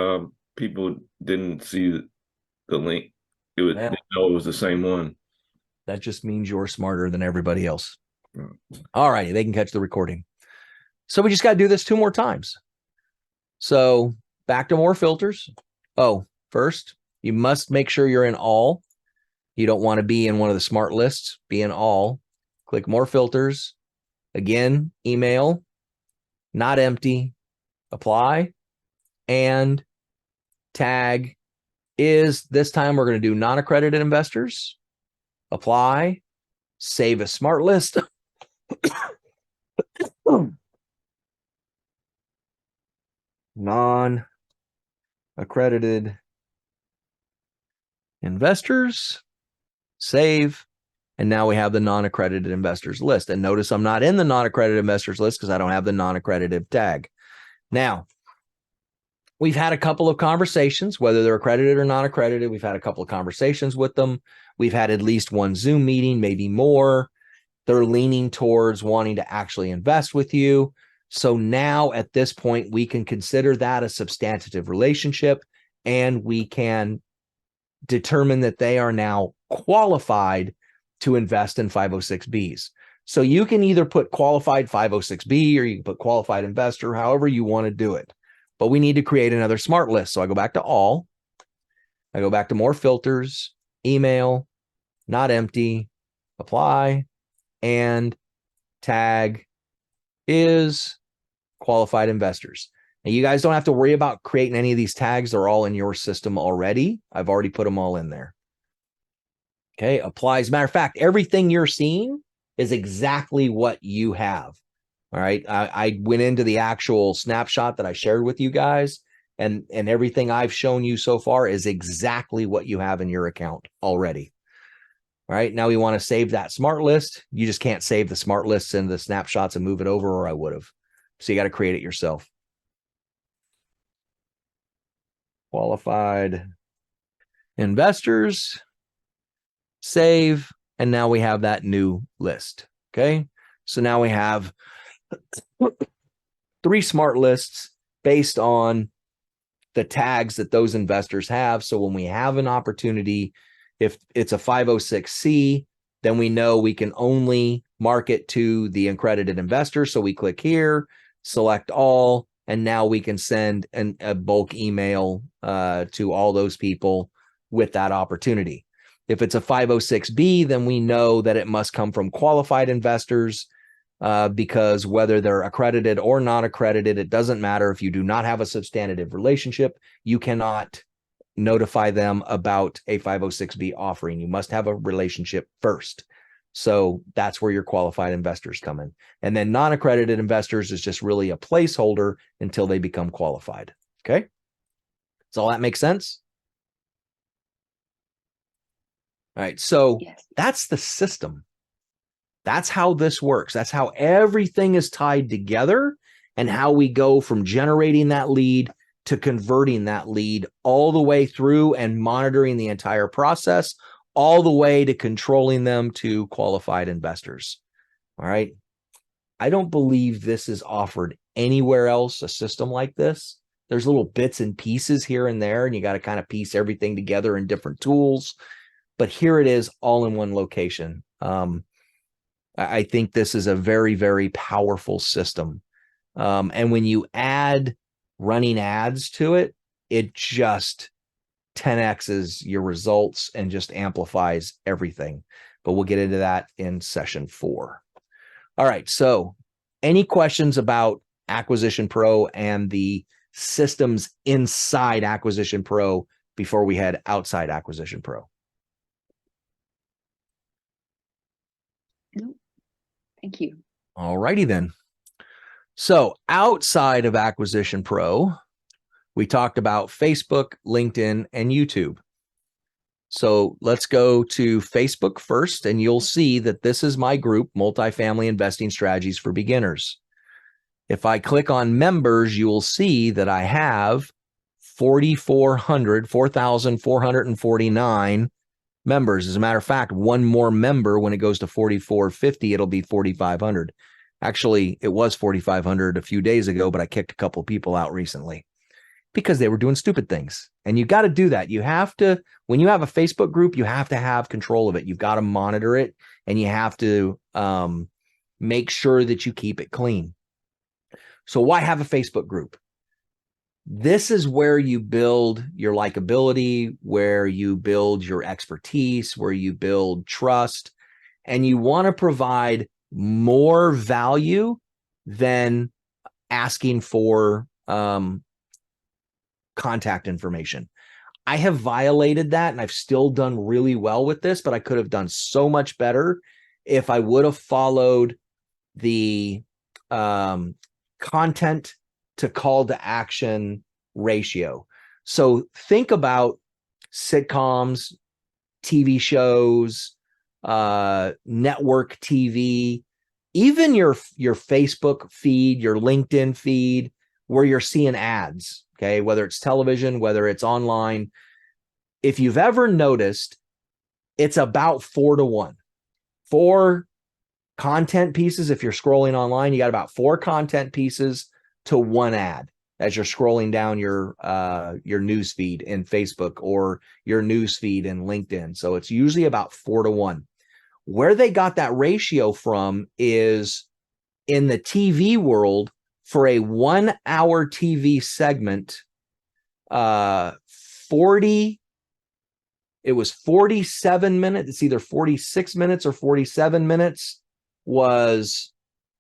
people didn't see the link. They didn't know it was the same one. That just means you're smarter than everybody else. All righty, they can catch the recording. So we just got to do this 2 more times. So back to more filters. Oh, first, you must make sure you're in all. You don't want to be in one of the smart lists. Be in all. Click more filters. Again, email, not empty, apply, and tag is, this time we're going to do non-accredited investors. Apply, save a smart list. Non-accredited investors, save, and now we have the non-accredited investors list. And notice I'm not in the non-accredited investors list because I don't have the non-accredited tag. Now, we've had a couple of conversations, whether they're accredited or non-accredited. We've had a couple of conversations with them. We've had at least one Zoom meeting, maybe more. They're leaning towards wanting to actually invest with you. So now at this point, we can consider that a substantive relationship, and we can determine that they are now qualified to invest in 506Bs. So you can either put qualified 506B or you can put qualified investor, however you want to do it. But we need to create another smart list. So I go back to all. I go back to more filters, email, not empty, apply, and tag is qualified investors. Now, you guys don't have to worry about creating any of these tags. They're all in your system already. I've already put them all in there. Okay, apply. As a matter of fact, everything you're seeing is exactly what you have. All right, I went into the actual snapshot that I shared with you guys, and everything I've shown you so far is exactly what you have in your account already. All right, now we want to save that smart list. You just can't save the smart lists into the snapshots and move it over, or I would have. So you got to create it yourself. Qualified investors, save, and now we have that new list. Okay, so now we have 3 smart lists based on the tags that those investors have. So when we have an opportunity, if it's a 506C, then we know we can only market to the accredited investor. So we click here, select all, and now we can send a bulk email to all those people with that opportunity. If it's a 506B, then we know that it must come from qualified investors, because whether they're accredited or not accredited, it doesn't matter. If you do not have a substantive relationship, you cannot notify them about a 506B offering. You must have a relationship first. So that's where your qualified investors come in. And then non-accredited investors is just really a placeholder until they become qualified. Okay. Does all that make sense? All right. So Yes. that's the system. That's how this works. That's how everything is tied together, and how we go from generating that lead to converting that lead all the way through and monitoring the entire process, all the way to controlling them to qualified investors. All right. I don't believe this is offered anywhere else, a system like this. There's little bits and pieces here and there, and you got to kind of piece everything together in different tools. But here it is all in one location. I think this is a very, very powerful system. And when you add running ads to it, it just 10x's your results and just amplifies everything. But we'll get into that in session 4. All right. So any questions about Acquisition Pro and the systems inside Acquisition Pro before we head outside Acquisition Pro? No, thank you. All righty then. So outside of Acquisition Pro, we talked about Facebook, LinkedIn, and YouTube. So let's go to Facebook first, and you'll see that this is my group, Multifamily Investing Strategies for Beginners. If I click on members, you will see that I have 4,449 members. As a matter of fact, one more member, when it goes to 4,450, it'll be 4,500. Actually, it was 4,500 a few days ago, but I kicked a couple people out recently because they were doing stupid things. And you got to do that. You have to, when you have a Facebook group, you have to have control of it. You've got to monitor it, and you have to make sure that you keep it clean. So why have a Facebook group? This is where you build your likability, where you build your expertise, where you build trust, and you want to provide more value than asking for contact information. I have violated that, and I've still done really well with this, but I could have done so much better if I would have followed the content to call to action ratio. So think about sitcoms, TV shows, network TV, even your Facebook feed, your LinkedIn feed, where you're seeing ads, okay, whether it's television, whether it's online. If you've ever noticed, it's about 4-to-1. 4 content pieces. If you're scrolling online, you got about 4 content pieces to 1 ad as you're scrolling down your news feed in Facebook or your news feed in LinkedIn. So it's usually about 4-to-1. Where they got that ratio from is in the TV world. For a 1-hour TV segment, it was 47 minutes. It's either 46 minutes or 47 minutes was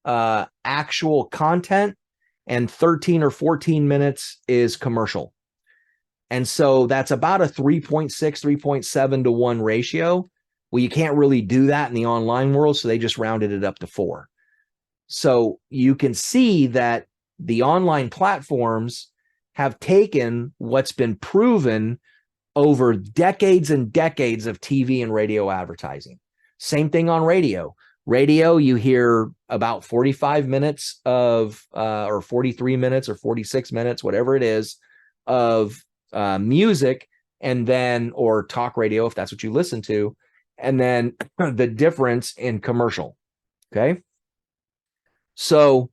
actual content, and 13 or 14 minutes is commercial. And so that's about a 3.6, 3.7 to 1 ratio. Well, you can't really do that in the online world, so they just rounded it up to 4. So you can see that the online platforms have taken what's been proven over decades and decades of TV and radio advertising. Same thing on radio. Radio, you hear about 45 minutes of, or 43 minutes or 46 minutes, whatever it is, of music, and then, or talk radio, if that's what you listen to, and then the difference in commercial. Okay. So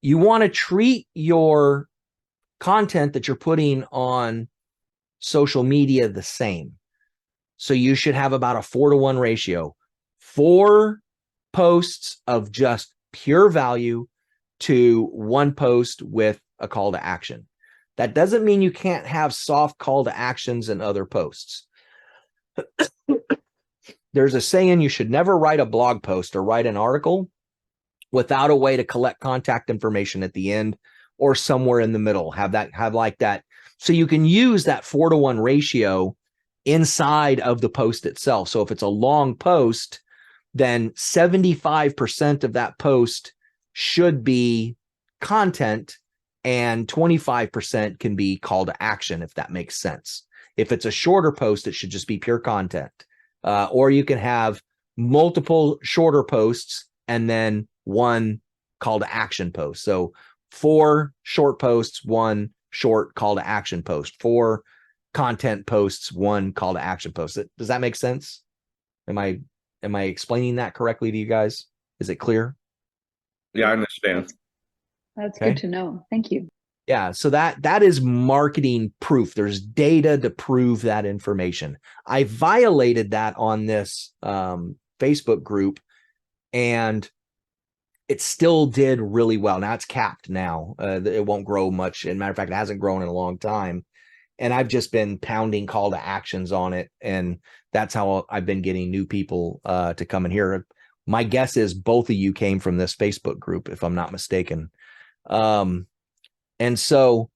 you want to treat your content that you're putting on social media the same. So you should have about a 4-to-1 ratio. 4 posts of just pure value to 1 post with a call to action. That doesn't mean you can't have soft call to actions in other posts. There's a saying, you should never write a blog post or write an article without a way to collect contact information at the end or somewhere in the middle. Have like that. So you can use that 4-to-1 ratio inside of the post itself. So if it's a long post, then 75% of that post should be content and 25% can be call to action, if that makes sense. If it's a shorter post, it should just be pure content. Or you can have multiple shorter posts and then 1 call to action post. So 4 short posts, 1 short call to action post, 4 content posts, 1 call to action post. Does that make sense? Am I explaining that correctly to you guys? Is it clear? Yeah, I understand. That's Okay. good to know. Thank you. Yeah, so that is marketing proof. There's data to prove that information. I violated that on this Facebook group, and it still did really well. Now it's capped now. It won't grow much. As a matter of fact, it hasn't grown in a long time. And I've just been pounding call to actions on it. And that's how I've been getting new people to come in here. My guess is both of you came from this Facebook group, if I'm not mistaken. And so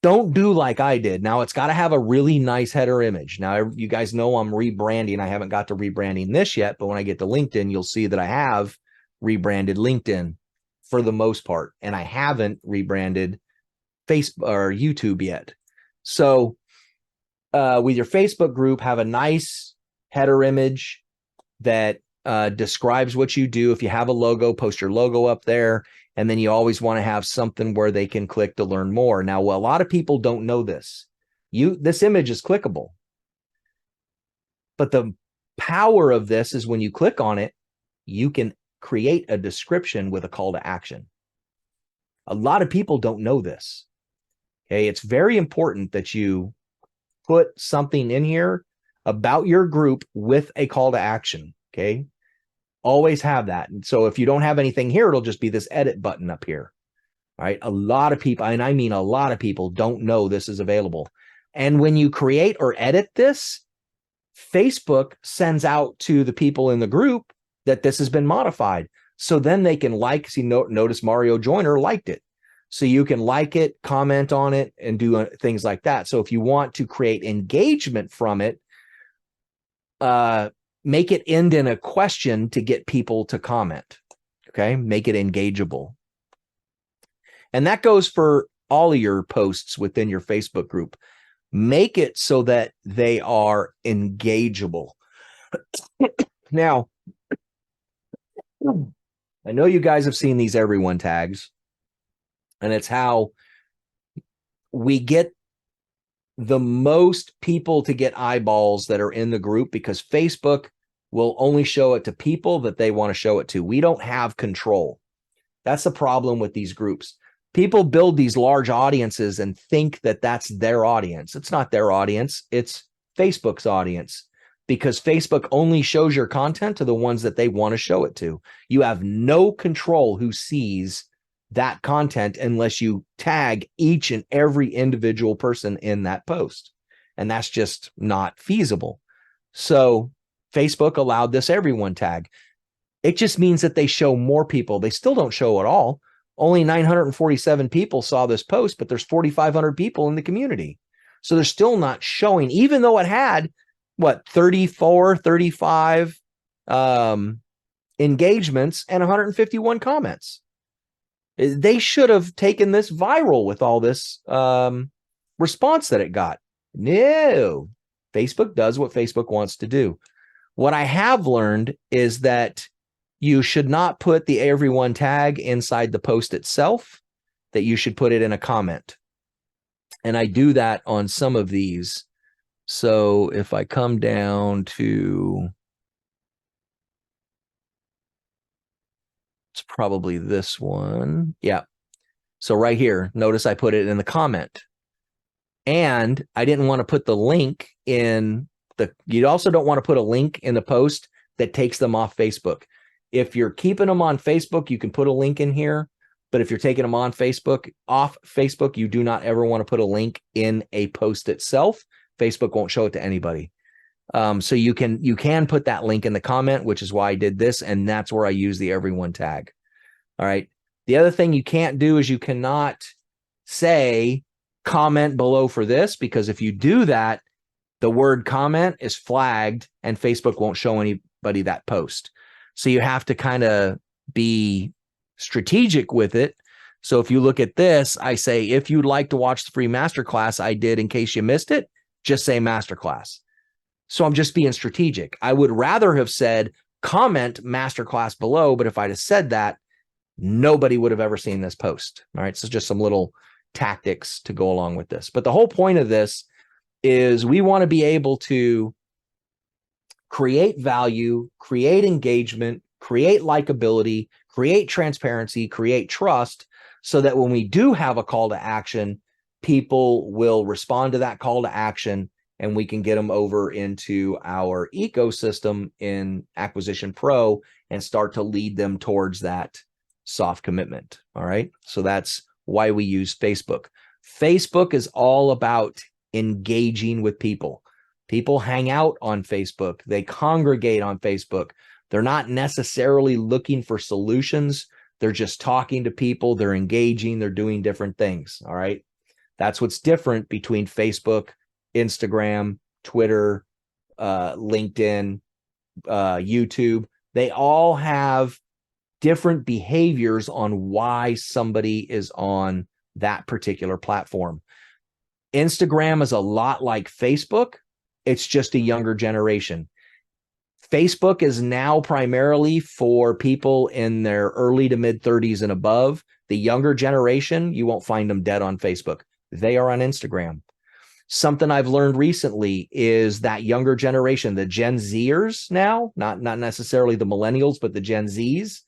don't do like I did. Now it's got to have a really nice header image. Now, you guys know I'm rebranding. I haven't got to rebranding this yet, but when I get to LinkedIn, you'll see that I have rebranded LinkedIn for the most part. And I haven't rebranded Facebook or YouTube yet. So with your Facebook group, have a nice header image that describes what you do. If you have a logo, post your logo up there. And then you always want to have something where they can click to learn more. Now, a lot of people don't know this. This image is clickable. But the power of this is when you click on it, you can create a description with a call to action. A lot of people don't know this. Okay, it's very important that you put something in here about your group with a call to action. Okay. Always have that. And so if you don't have anything here, it'll just be this edit button up here. All right. A lot of people, and I mean a lot of people, don't know this is available. And when you create or edit this, Facebook sends out to the people in the group that this has been modified. So then they can like, see, notice Mario Joyner liked it. So you can like it, comment on it, and do things like that. So if you want to create engagement from it, make it end in a question to get people to comment. Okay, make it engageable. And that goes for all of your posts within your Facebook group. Make it so that they are engageable. Now, I know you guys have seen these everyone tags, and it's how we get the most people to get eyeballs that are in the group, because Facebook will only show it to people that they want to show it to. We don't have control. That's the problem with these groups. People build these large audiences and think that that's their audience. It's not their audience. It's Facebook's audience, because Facebook only shows your content to the ones that they want to show it to. You have no control who sees that content unless you tag each and every individual person in that post. And that's just not feasible. So Facebook allowed this everyone tag. It just means that they show more people. They still don't show it all. Only 947 people saw this post, but there's 4,500 people in the community. So they're still not showing, even though it had, 34, 35 engagements and 151 comments. They should have taken this viral with all this response that it got. No, Facebook does what Facebook wants to do. What I have learned is that you should not put the everyone tag inside the post itself, that you should put it in a comment. And I do that on some of these. So if I come down to, it's probably this one. Yeah. So right here, notice I put it in the comment. And I didn't want to put the link in the, you also don't want to put a link in the post that takes them off Facebook. If you're keeping them on Facebook, you can put a link in here. But if you're taking them on Facebook, off Facebook, you do not ever want to put a link in a post itself. Facebook won't show it to anybody. So you can put that link in the comment, which is why I did this. And that's where I use the everyone tag. All right. The other thing you can't do is you cannot say comment below for this, because if you do that, the word comment is flagged and Facebook won't show anybody that post. So you have to kind of be strategic with it. So if you look at this, I say, if you'd like to watch the free masterclass I did in case you missed it, just say masterclass. So I'm just being strategic. I would rather have said comment masterclass below, but if I'd have said that, nobody would have ever seen this post. All right. So just some little tactics to go along with this. But the whole point of this is we want to be able to create value, create engagement, create likability, create transparency, create trust, so that when we do have a call to action, people will respond to that call to action and we can get them over into our ecosystem in Acquisition Pro and start to lead them towards that soft commitment. All right. So that's why we use Facebook. Facebook is all about engaging with people. People hang out on Facebook. They congregate on Facebook. They're not necessarily looking for solutions. They're just talking to people. They're engaging. They're doing different things. All right. That's what's different between Facebook, Instagram, Twitter, LinkedIn, YouTube. They all have different behaviors on why somebody is on that particular platform. Instagram is a lot like Facebook. It's just a younger generation. Facebook is now primarily for people in their early to mid 30s and above. The younger generation, you won't find them dead on Facebook. They are on Instagram. Something I've learned recently is that younger generation, the Gen Zers now, not necessarily the millennials, but the Gen Zs.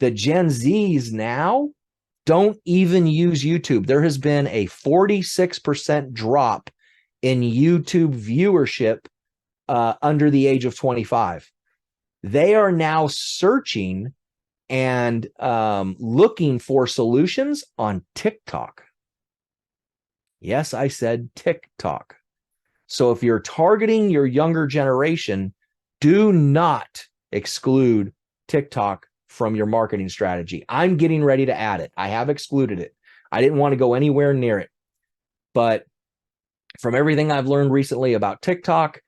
The Gen Zs now don't even use YouTube. There has been a 46% drop in YouTube viewership under the age of 25. They are now searching and looking for solutions on TikTok. Yes, I said TikTok. So if you're targeting your younger generation, do not exclude TikTok from your marketing strategy. I'm getting ready to add it. I have excluded it. I didn't want to go anywhere near it. But from everything I've learned recently about TikTok,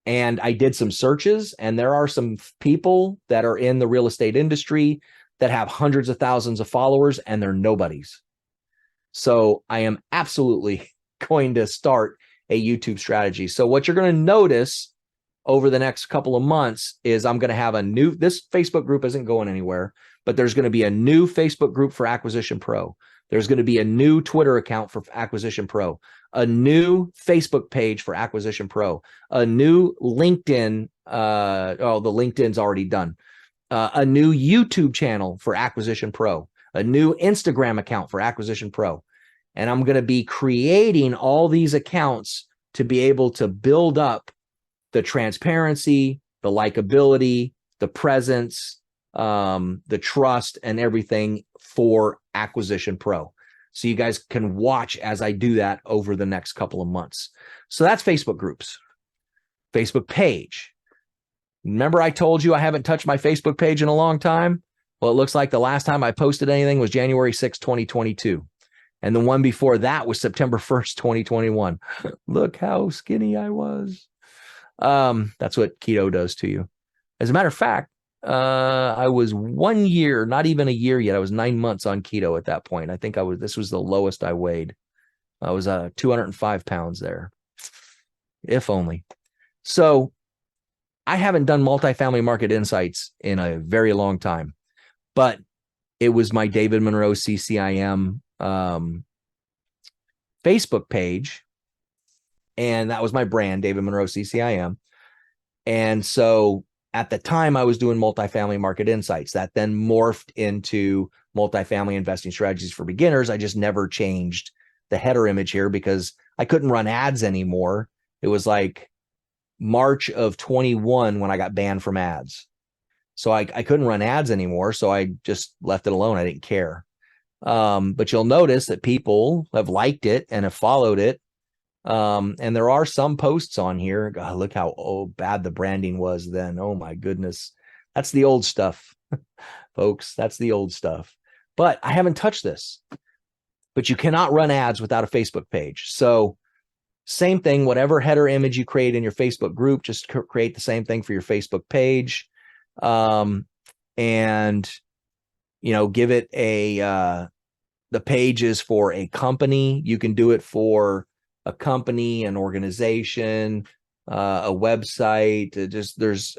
and I did some searches, and there are some people that are in the real estate industry that have hundreds of thousands of followers, and they're nobodies. So I am absolutely going to start a YouTube strategy. So what you're going to notice over the next couple of months is I'm going to have this Facebook group isn't going anywhere, but there's going to be a new Facebook group for Acquisition Pro. There's going to be a new Twitter account for Acquisition Pro, a new Facebook page for Acquisition Pro, a new LinkedIn. The LinkedIn's already done. A new YouTube channel for Acquisition Pro, a new Instagram account for Acquisition Pro. And I'm going to be creating all these accounts to be able to build up the transparency, the likability, the presence, the trust, and everything for Acquisition Pro. So you guys can watch as I do that over the next couple of months. So that's Facebook groups. Facebook page. Remember I told you I haven't touched my Facebook page in a long time? Well, it looks like the last time I posted anything was January 6, 2022. And the one before that was September 1st, 2021. Look how skinny I was. That's what keto does to you. As a matter of fact, I was 1 year, not even a year yet. I was 9 months on keto at that point. I think this was the lowest I weighed. I was 205 pounds there, if only. So I haven't done multifamily market insights in a very long time, but it was my David Monroe CCIM Facebook page. And that was my brand, David Monroe CCIM. And so at the time I was doing multifamily market insights that then morphed into multifamily investing strategies for beginners. I just never changed the header image here because I couldn't run ads anymore. It was like March of 21 when I got banned from ads. So I couldn't run ads anymore. So I just left it alone. I didn't care. But you'll notice that people have liked it and have followed it. And there are some posts on here. God, look how bad the branding was then. Oh my goodness. That's the old stuff, folks. That's the old stuff. But I haven't touched this. But you cannot run ads without a Facebook page. So same thing, whatever header image you create in your Facebook group, just create the same thing for your Facebook page. And give it the page is for a company. You can do it for a company, an organization, a website. There's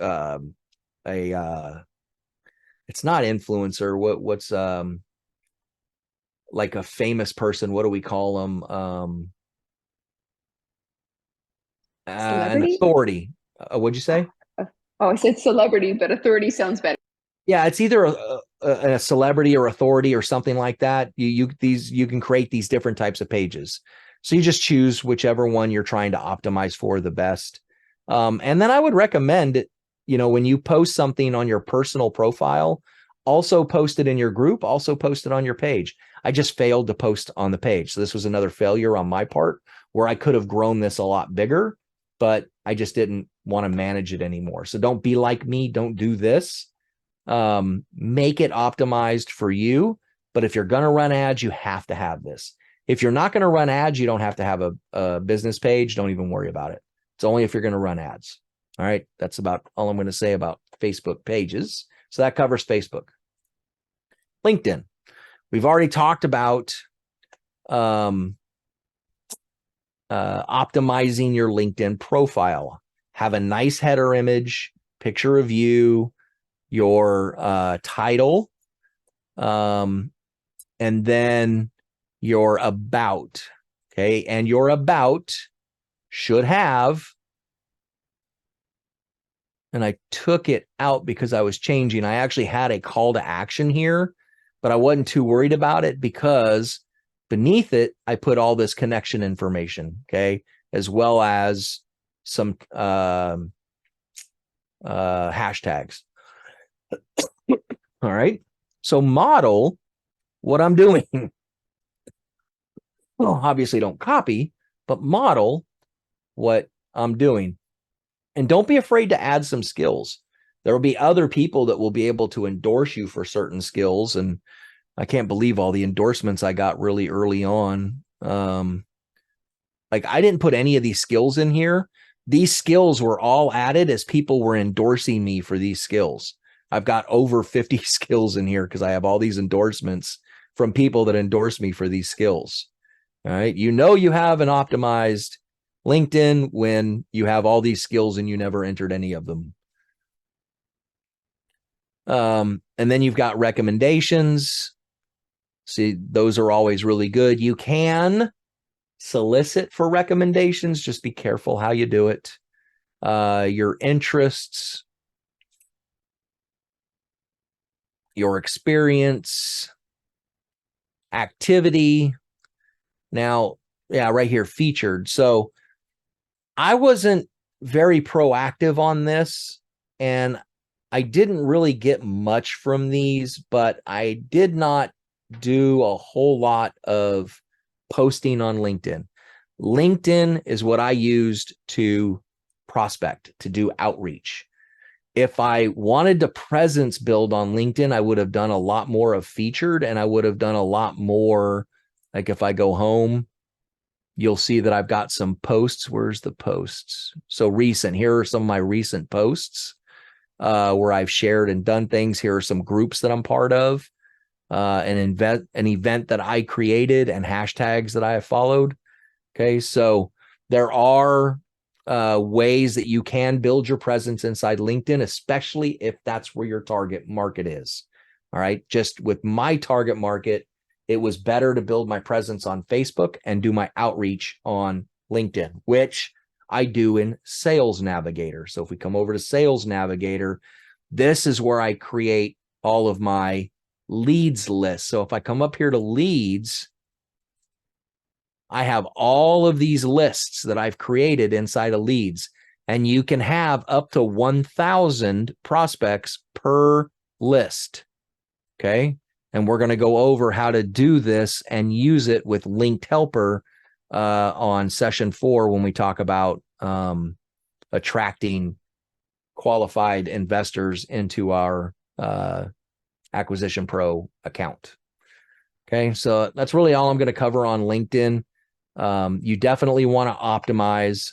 it's not influencer. What's like a famous person? What do we call them? An authority. What'd you say? Oh, I said celebrity, but authority sounds better. Yeah, it's either a celebrity or authority or something like that, you can create these different types of pages. So you just choose whichever one you're trying to optimize for the best. And then I would recommend, when you post something on your personal profile, also post it in your group, also post it on your page. I just failed to post on the page. So this was another failure on my part where I could have grown this a lot bigger, but I just didn't want to manage it anymore. So don't be like me. Don't do this. Make it optimized for you. But if you're going to run ads, you have to have this. If you're not going to run ads, you don't have to have a business page. Don't even worry about it. It's only if you're going to run ads. All right. That's about all I'm going to say about Facebook pages. So that covers Facebook. LinkedIn. We've already talked about optimizing your LinkedIn profile. Have a nice header image, picture of you, your title, and then your about. Okay. And your about should have, and I took it out because I was changing. I actually had a call to action here, but I wasn't too worried about it because beneath it, I put all this connection information, okay, as well as some hashtags. All right. So model what I'm doing. Well, obviously don't copy, but model what I'm doing. And don't be afraid to add some skills. There will be other people that will be able to endorse you for certain skills. And I can't believe all the endorsements I got really early on. Like I didn't put any of these skills in here. These skills were all added as people were endorsing me for these skills. I've got over 50 skills in here because I have all these endorsements from people that endorse me for these skills. All right. You have an optimized LinkedIn when you have all these skills and you never entered any of them. And then you've got recommendations. See, those are always really good. You can solicit for recommendations. Just be careful how you do it. Your interests, your experience, activity. Now, yeah, right here, featured. So I wasn't very proactive on this, and I didn't really get much from these, but I did not do a whole lot of posting on LinkedIn. LinkedIn is what I used to prospect, to do outreach. If I wanted to presence build on LinkedIn, I would have done a lot more of featured, and I would have done a lot more, like if I go home, you'll see that I've got some posts. Where's the posts? So recent, here are some of my recent posts where I've shared and done things. Here are some groups that I'm part of, an event that I created and hashtags that I have followed. Okay. So there are ways that you can build your presence inside LinkedIn, especially if that's where your target market is. All right. Just with my target market, it was better to build my presence on Facebook and do my outreach on LinkedIn, which I do in Sales Navigator. So if we come over to Sales Navigator, this is where I create all of my leads lists. So if I come up here to leads, I have all of these lists that I've created inside of leads, and you can have up to 1,000 prospects per list. Okay. And we're going to go over how to do this and use it with Linked Helper on session 4 when we talk about attracting qualified investors into our AcquisitionPRO account. Okay, so that's really all I'm going to cover on LinkedIn. You definitely want to optimize.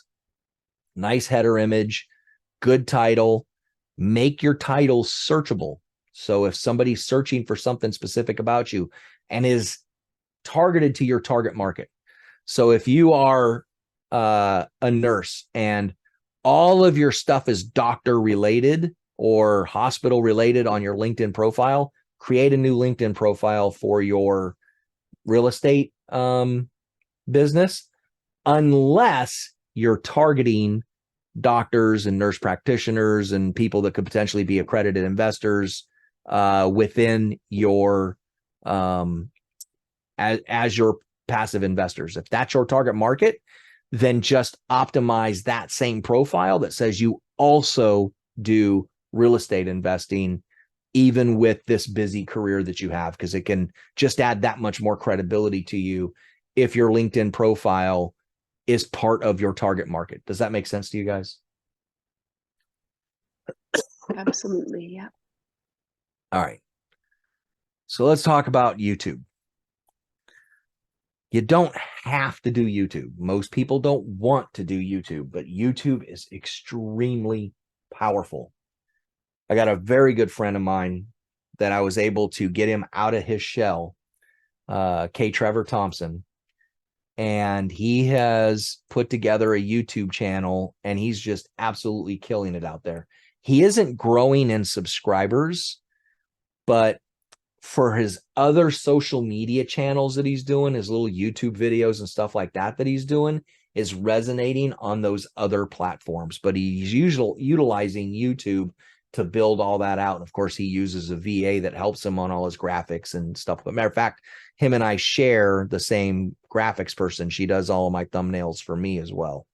Nice header image, good title, make your title searchable. So if somebody's searching for something specific about you and is targeted to your target market. So if you are a nurse and all of your stuff is doctor related or hospital related on your LinkedIn profile, create a new LinkedIn profile for your real estate business, unless you're targeting doctors and nurse practitioners and people that could potentially be accredited investors within your as your passive investors. If that's your target market, then just optimize that same profile that says you also do real estate investing, even with this busy career that you have, because it can just add that much more credibility to you if your LinkedIn profile is part of your target market. Does that make sense to you guys? Absolutely. Yeah. All right. So let's talk about YouTube. You don't have to do YouTube. Most people don't want to do YouTube, but YouTube is extremely powerful. I got a very good friend of mine that I was able to get him out of his shell, K. Trevor Thompson, and he has put together a YouTube channel, and he's just absolutely killing it out there. He isn't growing in subscribers, but for his other social media channels that he's doing, his little YouTube videos and stuff like that he's doing is resonating on those other platforms. But he's utilizing YouTube to build all that out. And of course, he uses a VA that helps him on all his graphics and stuff. But matter of fact, him and I share the same graphics person. She does all of my thumbnails for me as well.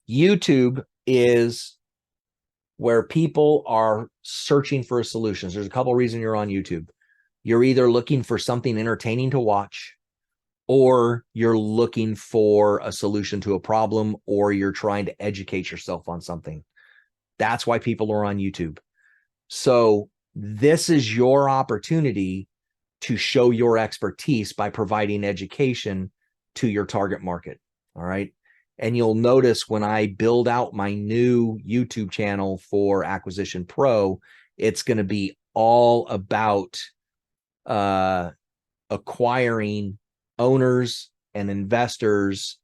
YouTube is where people are searching for solutions. There's a couple of reasons you're on YouTube. You're either looking for something entertaining to watch, or you're looking for a solution to a problem, or you're trying to educate yourself on something. That's why people are on YouTube. So this is your opportunity to show your expertise by providing education to your target market. All right. And you'll notice when I build out my new YouTube channel for AcquisitionPRO, it's going to be all about acquiring owners and investors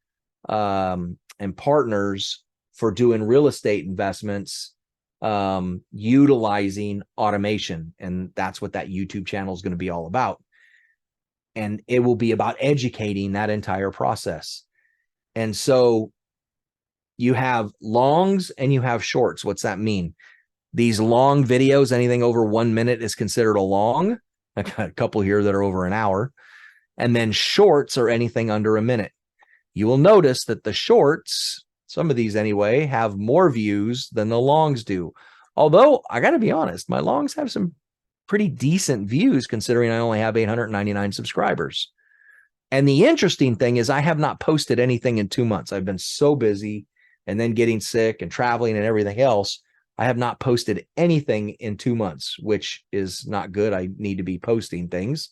and partners for doing real estate investments, utilizing automation. And that's what that YouTube channel is going to be all about. And it will be about educating that entire process. And so you have longs and you have shorts. What's that mean? These long videos, anything over 1 minute is considered a long. I got a couple here that are over an hour. And then shorts are anything under a minute. You will notice that the shorts, some of these anyway, have more views than the longs do. Although I got to be honest, my longs have some pretty decent views considering I only have 899 subscribers. And the interesting thing is I have not posted anything in 2 months. I've been so busy and then getting sick and traveling and everything else. I have not posted anything in 2 months, which is not good. I need to be posting things.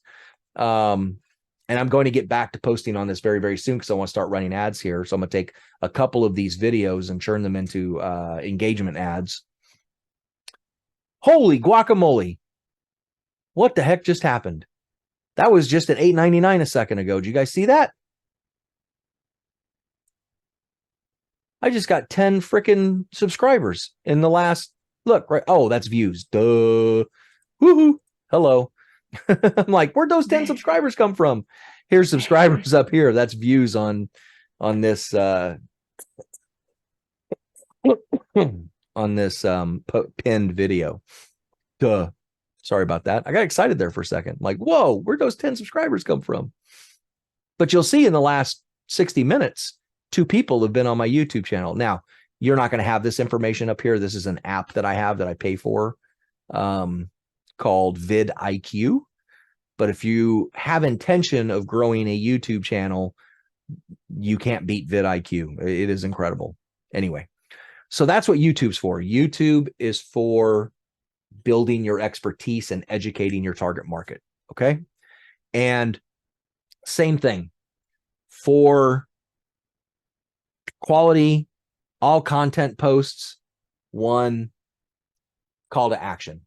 And I'm going to get back to posting on this very soon because I want to start running ads here. So I'm going to take a couple of these videos and turn them into engagement ads. Holy guacamole. What the heck just happened? That was just at $8.99 a second ago. Did you guys see that? I just got 10 freaking subscribers in the last look, right? Oh, that's views. Duh. Woohoo. Hello. I'm like, where'd those 10 subscribers come from? Here's subscribers up here. That's views on this on this pinned video. Duh. Sorry about that. I got excited there for a second. Like, whoa, where'd those 10 subscribers come from? But you'll see in the last 60 minutes, 2 people have been on my YouTube channel. Now, you're not going to have this information up here. This is an app that I have that I pay for called vidIQ. But if you have intention of growing a YouTube channel, you can't beat vidIQ. It is incredible. Anyway, so that's what YouTube's for. YouTube is for building your expertise and educating your target market. Okay. And same thing for quality, all content posts, one call to action.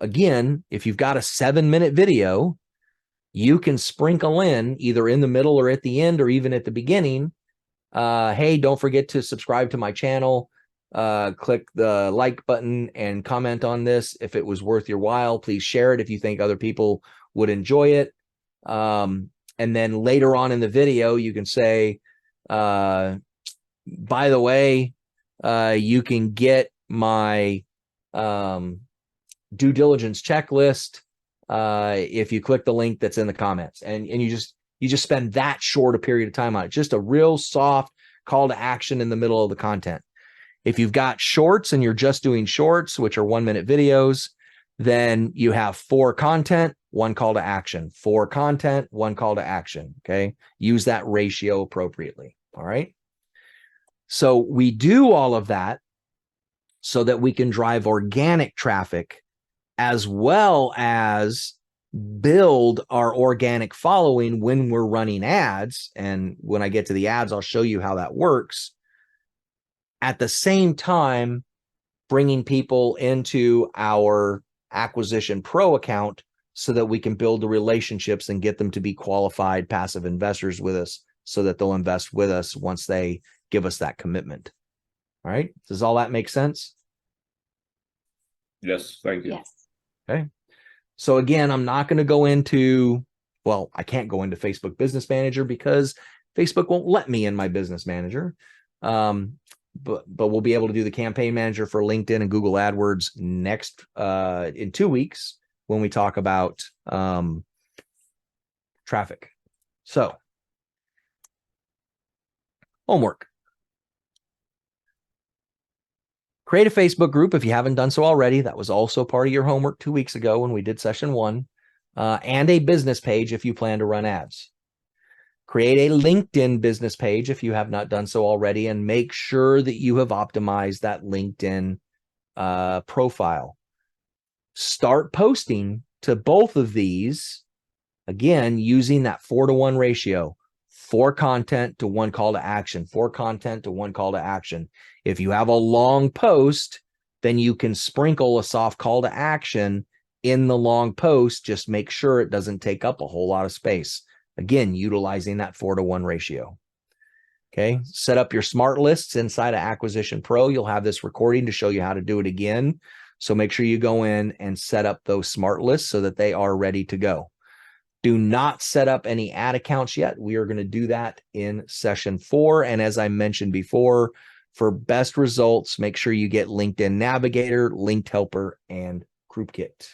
Again, if you've got a 7-minute video, you can sprinkle in either in the middle or at the end, or even at the beginning. Hey, don't forget to subscribe to my channel. Click the like button and comment on this. If it was worth your while, please share it if you think other people would enjoy it. And then later on in the video, you can say, by the way, you can get my due diligence checklist if you click the link that's in the comments, and you just spend that short a period of time on it. Just a real soft call to action in the middle of the content. If you've got shorts and you're just doing shorts, which are 1-minute videos, then you have 4 content, 1 call to action, 4 content, 1 call to action. Okay. Use that ratio appropriately. All right. So we do all of that so that we can drive organic traffic as well as build our organic following when we're running ads. And when I get to the ads, I'll show you how that works. At the same time, bringing people into our AcquisitionPRO account so that we can build the relationships and get them to be qualified passive investors with us so that they'll invest with us once they give us that commitment. All right. Does all that make sense? Yes, thank you. Yes. Okay. So again, I'm not going to go into, well, I can't go into Facebook Business Manager because Facebook won't let me in my Business Manager. But we'll be able to do the Campaign Manager for LinkedIn and Google AdWords next in 2 weeks when we talk about traffic. So homework. Create a Facebook group if you haven't done so already. That was also part of your homework 2 weeks ago when we did session 1, and a business page if you plan to run ads. Create a LinkedIn business page if you have not done so already, and make sure that you have optimized that LinkedIn profile. Start posting to both of these, again, using that 4-to-1 ratio. 4 content to 1 call to action, 4 content to 1 call to action. If you have a long post, then you can sprinkle a soft call to action in the long post. Just make sure it doesn't take up a whole lot of space. Again, utilizing that 4-to-1 ratio. Okay. Set up your smart lists inside of AcquisitionPRO. You'll have this recording to show you how to do it again. So make sure you go in and set up those smart lists so that they are ready to go. Do not set up any ad accounts yet. We are going to do that in session 4. And as I mentioned before, for best results, make sure you get LinkedIn Navigator, Linked Helper, and Group Kit.